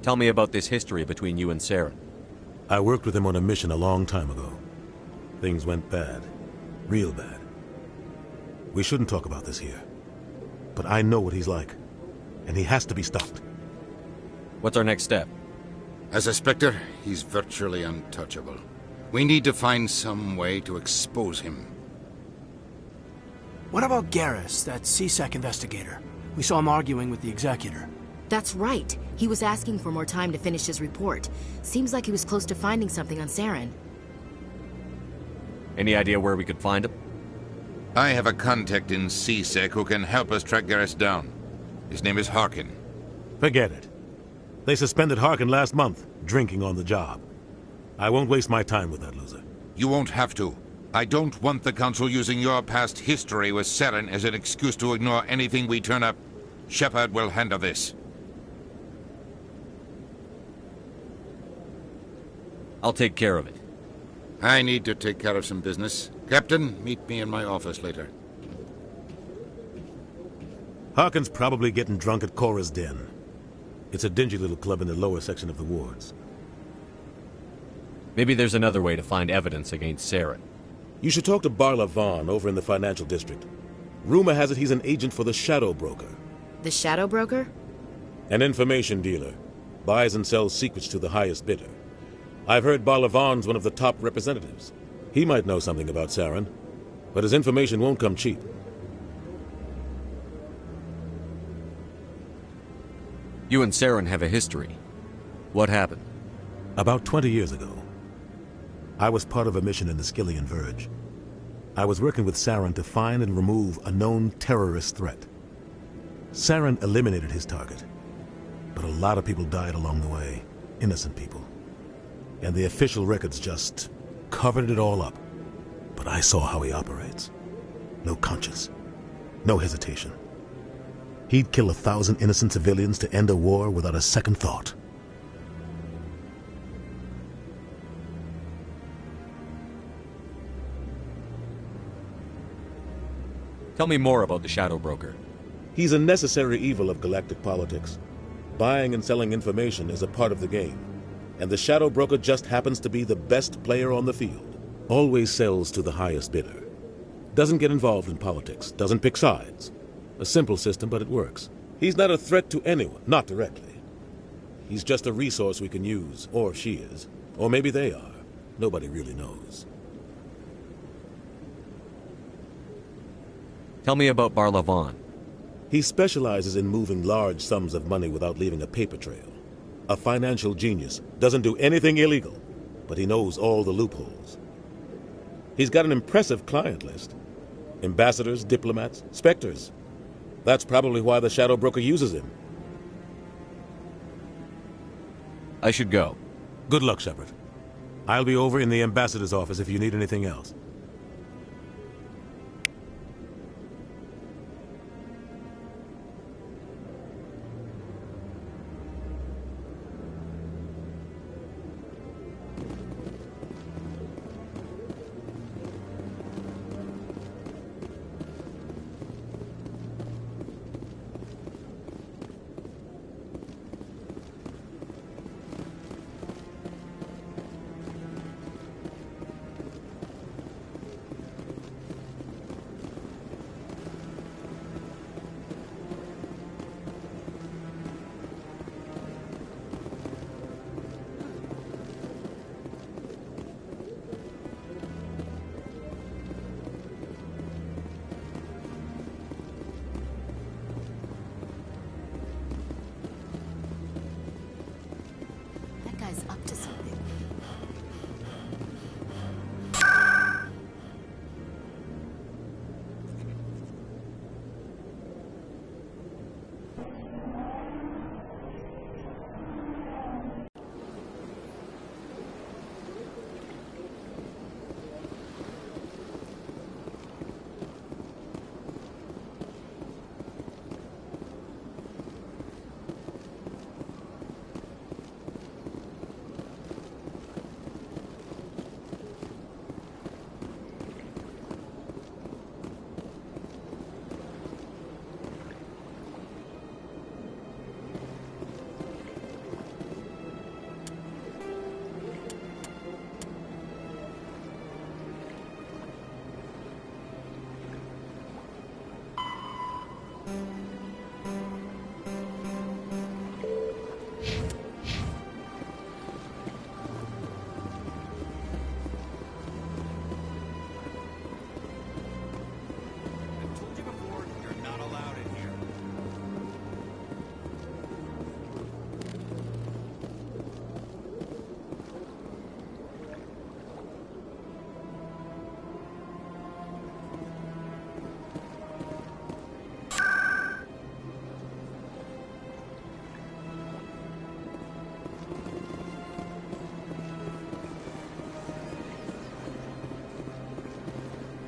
S3: Tell me about this history between you and Saren.
S7: I worked with him on a mission a long time ago. Things went bad. Real bad. We shouldn't talk about this here. But I know what he's like. And he has to be stopped.
S3: What's our next step?
S15: As a Spectre, he's virtually untouchable. We need to find some way to expose him.
S2: What about Garrus, that C-Sec investigator? We saw him arguing with the Executor.
S10: That's right. He was asking for more time to finish his report. Seems like he was close to finding something on Saren.
S3: Any idea where we could find him?
S15: I have a contact in C-Sec who can help us track Garrus down. His name is Harkin.
S7: Forget it. They suspended Harkin last month, drinking on the job. I won't waste my time with that loser.
S15: You won't have to. I don't want the Council using your past history with Saren as an excuse to ignore anything we turn up. Shepard will handle this.
S3: I'll take care of it.
S15: I need to take care of some business. Captain, meet me in my office later.
S7: Harkin's probably getting drunk at Cora's Den. It's a dingy little club in the lower section of the wards.
S3: Maybe there's another way to find evidence against Saren.
S7: You should talk to Barla Vaughn over in the financial district. Rumor has it he's an agent for the Shadow Broker.
S10: The Shadow Broker?
S7: An information dealer. Buys and sells secrets to the highest bidder. I've heard Barla Vaughn's one of the top representatives. He might know something about Saren, but his information won't come cheap.
S3: You and Saren have a history. What happened?
S7: About 20 years ago, I was part of a mission in the Skillian Verge. I was working with Saren to find and remove a known terrorist threat.
S9: Saren eliminated his target, but a lot of people died along the way. Innocent people. And the official records just covered it all up. But I saw how he operates. No conscience. No hesitation. He'd kill 1,000 innocent civilians to end a war without a second thought.
S3: Tell me more about the Shadow Broker.
S9: He's a necessary evil of galactic politics. Buying and selling information is a part of the game. And the Shadow Broker just happens to be the best player on the field. Always sells to the highest bidder. Doesn't get involved in politics. Doesn't pick sides. A simple system, but it works. He's not a threat to anyone, not directly. He's just a resource we can use, or she is. Or maybe they are. Nobody really knows.
S3: Tell me about Barla Vaughn.
S9: He specializes in moving large sums of money without leaving a paper trail. A financial genius. Doesn't do anything illegal, but he knows all the loopholes. He's got an impressive client list. Ambassadors, diplomats, specters. That's probably why the Shadow Broker uses him.
S3: I should go.
S9: Good luck, Shepard. I'll be over in the ambassador's office if you need anything else.
S10: Up to something.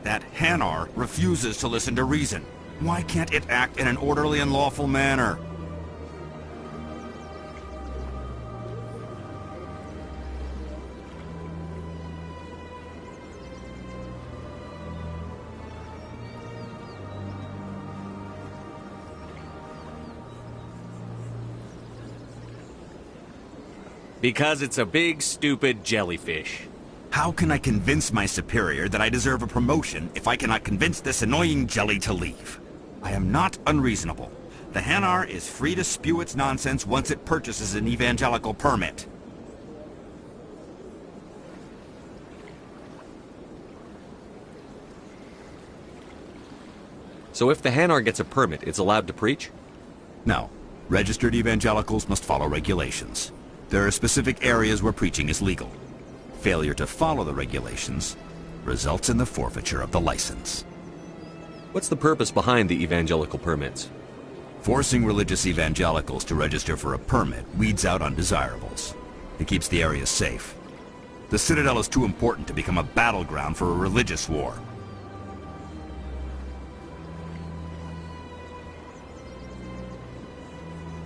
S12: That Hanar refuses to listen to reason. Why can't it act in an orderly and lawful manner?
S3: Because it's a big, stupid jellyfish.
S12: How can I convince my superior that I deserve a promotion if I cannot convince this annoying jelly to leave? I am not unreasonable. The Hanar is free to spew its nonsense once it purchases an evangelical permit.
S3: So if the Hanar gets a permit, it's allowed to preach?
S12: No. Registered evangelicals must follow regulations. There are specific areas where preaching is legal. Failure to follow the regulations results in the forfeiture of the license.
S3: What's the purpose behind the evangelical permits?
S12: Forcing religious evangelicals to register for a permit weeds out undesirables. It keeps the area safe. The Citadel is too important to become a battleground for a religious war.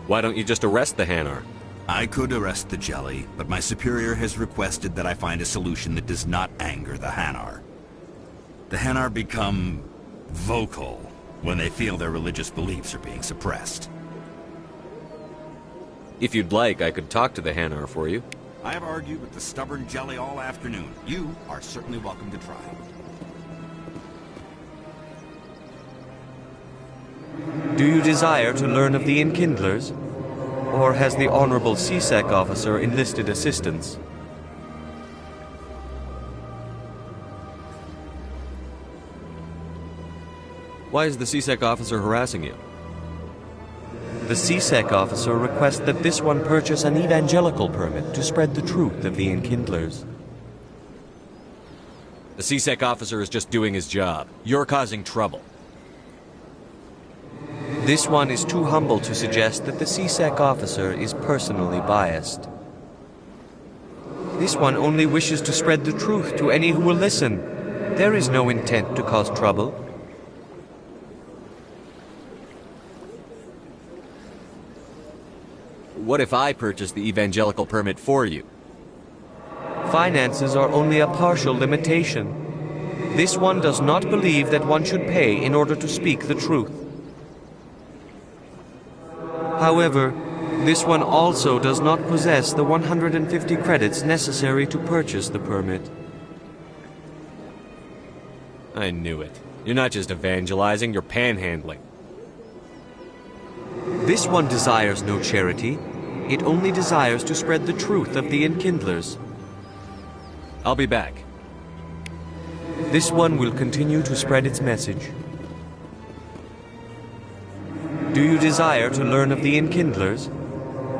S3: Why don't you just arrest the Hanar?
S12: I could arrest the Jelly, but my superior has requested that I find a solution that does not anger the Hanar. The Hanar become vocal when they feel their religious beliefs are being suppressed.
S3: If you'd like, I could talk to the Hanar for you.
S12: I have argued with the stubborn Jelly all afternoon. You are certainly welcome to try.
S16: Do you desire to learn of the Enkindlers? Or has the Honorable C-Sec officer enlisted assistance?
S3: Why is the C-Sec officer harassing you?
S16: The C-Sec officer requests that this one purchase an evangelical permit to spread the truth of the Enkindlers.
S3: The C-Sec officer is just doing his job. You're causing trouble.
S16: This one is too humble to suggest that the C-Sec officer is personally biased. This one only wishes to spread the truth to any who will listen. There is no intent to cause trouble.
S3: What if I purchase the evangelical permit for you?
S16: Finances are only a partial limitation. This one does not believe that one should pay in order to speak the truth. However, this one also does not possess the 150 credits necessary to purchase the permit.
S3: I knew it. You're not just evangelizing, you're panhandling.
S16: This one desires no charity. It only desires to spread the truth of the Enkindlers.
S3: I'll be back.
S16: This one will continue to spread its message. Do you desire to learn of the Enkindlers?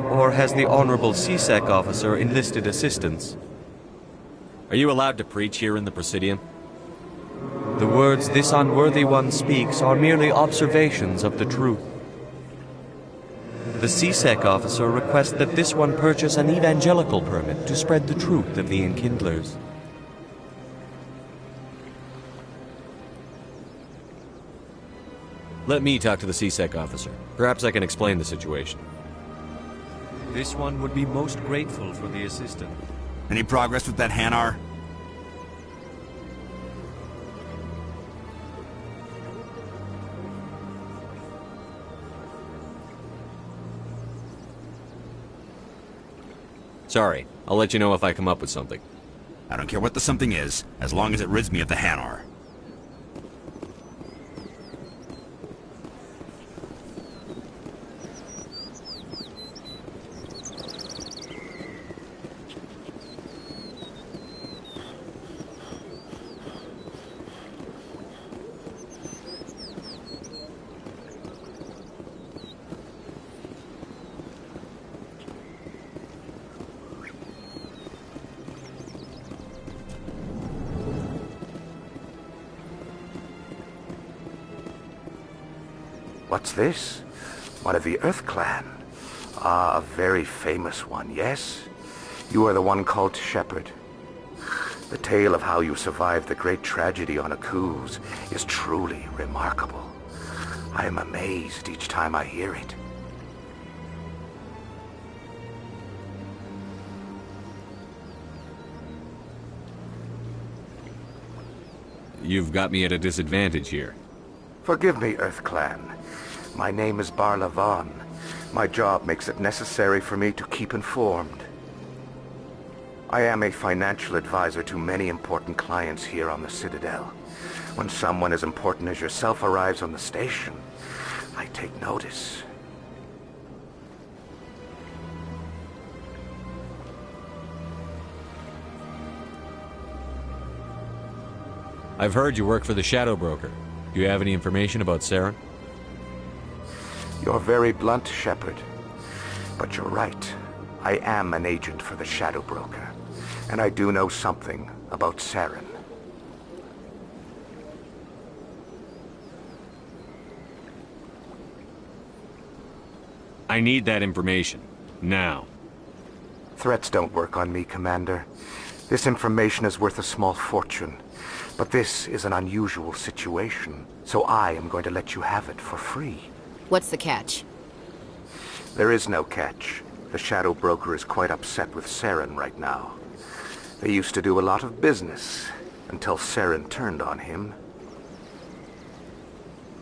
S16: Or has the Honorable C-Sec officer enlisted assistance?
S3: Are you allowed to preach here in the Presidium?
S16: The words this unworthy one speaks are merely observations of the truth. The C-Sec officer requests that this one purchase an evangelical permit to spread the truth of the Enkindlers.
S3: Let me talk to the C-Sec officer. Perhaps I can explain the situation.
S16: This one would be most grateful for the assistance.
S12: Any progress with that Hanar?
S3: Sorry, I'll let you know if I come up with something.
S12: I don't care what the something is, as long as it rids me of the Hanar.
S18: What's this? One of the Earth Clan. Ah, a very famous one, yes? You are the one called Shepard. The tale of how you survived the great tragedy on Akuz is truly remarkable. I am amazed each time I hear it.
S3: You've got me at a disadvantage here.
S18: Forgive me, Earth Clan. My name is Barla Vaughn. My job makes it necessary for me to keep informed. I am a financial advisor to many important clients here on the Citadel. When someone as important as yourself arrives on the station, I take notice.
S3: I've heard you work for the Shadow Broker. Do you have any information about Saren?
S18: You're very blunt, Shepard. But you're right. I am an agent for the Shadow Broker. And I do know something about Saren.
S6: I need that information. Now.
S18: Threats don't work on me, Commander. This information is worth a small fortune. But this is an unusual situation, so I am going to let you have it for free.
S10: What's the catch?
S18: There is no catch. The Shadow Broker is quite upset with Saren right now. They used to do a lot of business, until Saren turned on him.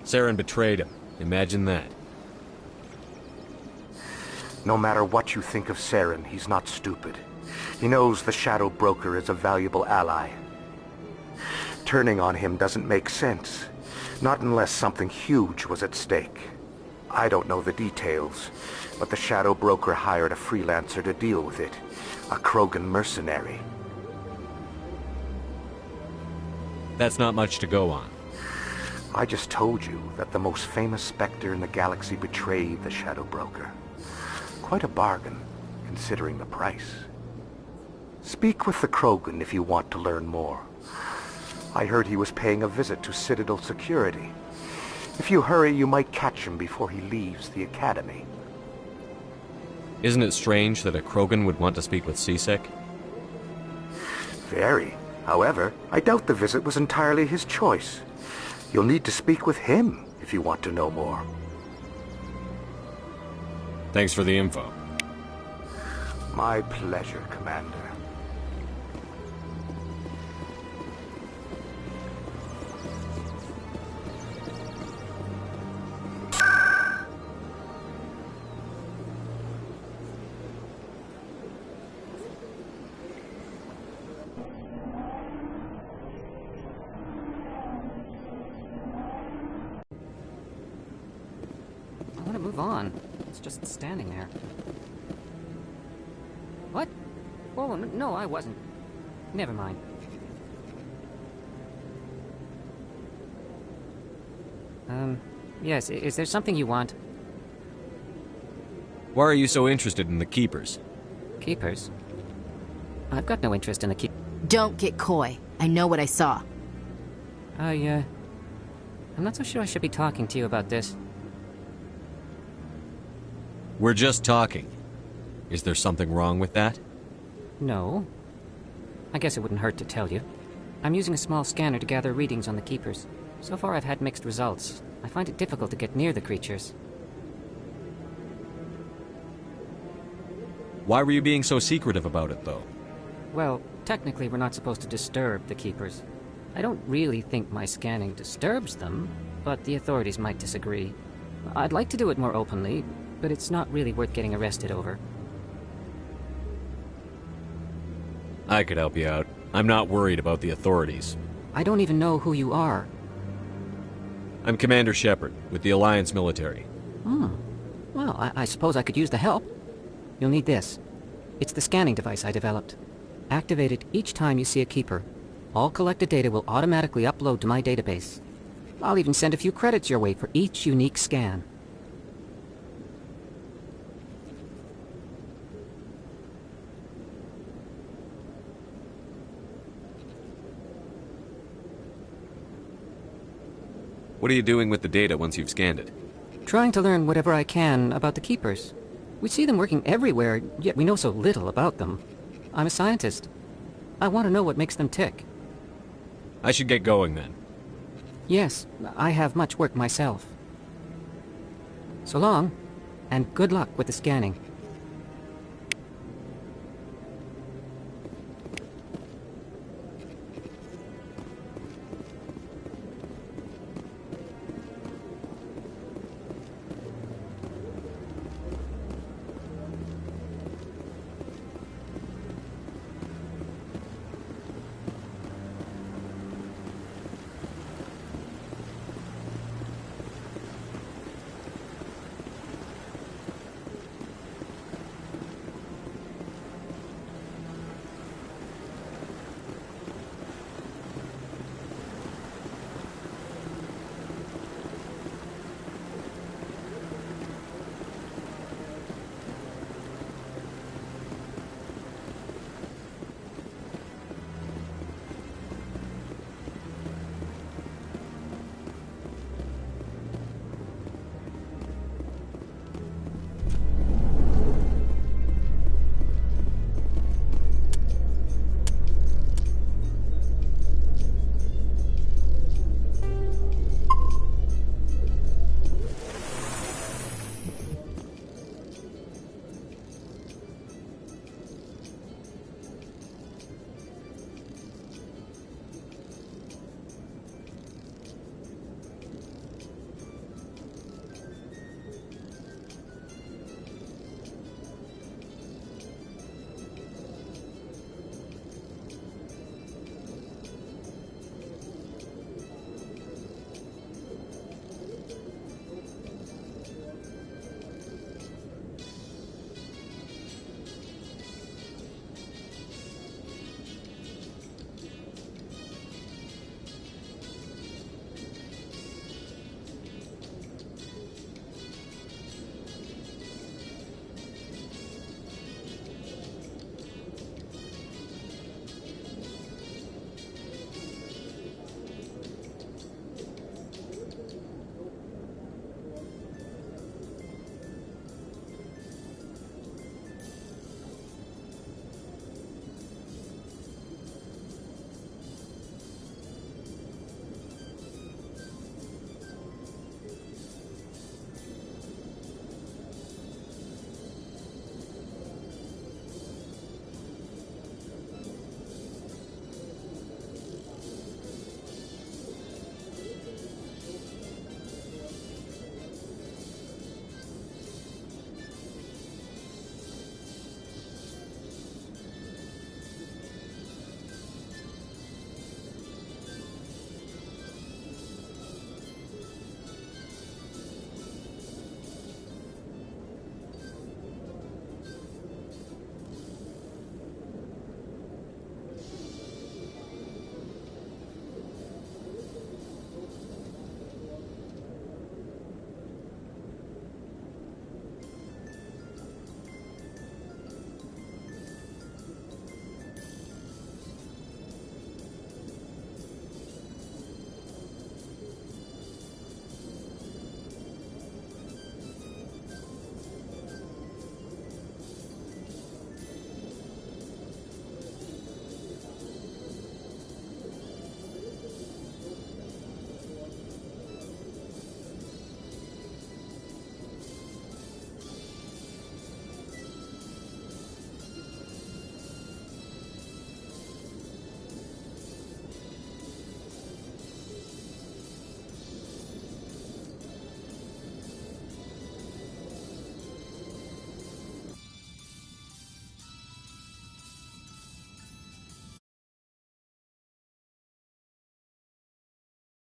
S3: Saren betrayed him. Imagine that.
S18: No matter what you think of Saren, he's not stupid. He knows the Shadow Broker is a valuable ally. Turning on him doesn't make sense. Not unless something huge was at stake. I don't know the details, but the Shadow Broker hired a freelancer to deal with it. A Krogan mercenary.
S3: That's not much to go on.
S18: I just told you that the most famous Spectre in the galaxy betrayed the Shadow Broker. Quite a bargain, considering the price. Speak with the Krogan if you want to learn more. I heard he was paying a visit to Citadel security. If you hurry, you might catch him before he leaves the Academy.
S3: Isn't it strange that a Krogan would want to speak with C-Sec?
S18: Very. However, I doubt the visit was entirely his choice. You'll need to speak with him if you want to know more.
S3: Thanks for the info.
S18: My pleasure, Commander.
S13: I want to move on. It's just standing there. What? Oh, no, I wasn't. Never mind. Yes, is there something you want?
S3: Why are you so interested in the Keepers?
S13: Keepers? I've got no interest in the
S10: Don't get coy. I know what I saw.
S13: I'm not so sure I should be talking to you about this.
S3: We're just talking. Is there something wrong with that?
S13: No. I guess it wouldn't hurt to tell you. I'm using a small scanner to gather readings on the Keepers. So far I've had mixed results. I find it difficult to get near the creatures.
S3: Why were you being so secretive about it, though?
S13: Well, technically we're not supposed to disturb the Keepers. I don't really think my scanning disturbs them, but the authorities might disagree. I'd like to do it more openly, but it's not really worth getting arrested over.
S3: I could help you out. I'm not worried about the authorities.
S13: I don't even know who you are.
S3: I'm Commander Shepard, with the Alliance military.
S13: Well, I suppose I could use the help. You'll need this. It's the scanning device I developed. Activate it each time you see a Keeper. All collected data will automatically upload to my database. I'll even send a few credits your way for each unique scan.
S3: What are you doing with the data once you've scanned it?
S13: Trying to learn whatever I can about the Keepers. We see them working everywhere, yet we know so little about them. I'm a scientist. I want to know what makes them tick.
S3: I should get going then.
S13: Yes, I have much work myself. So long, and good luck with the scanning.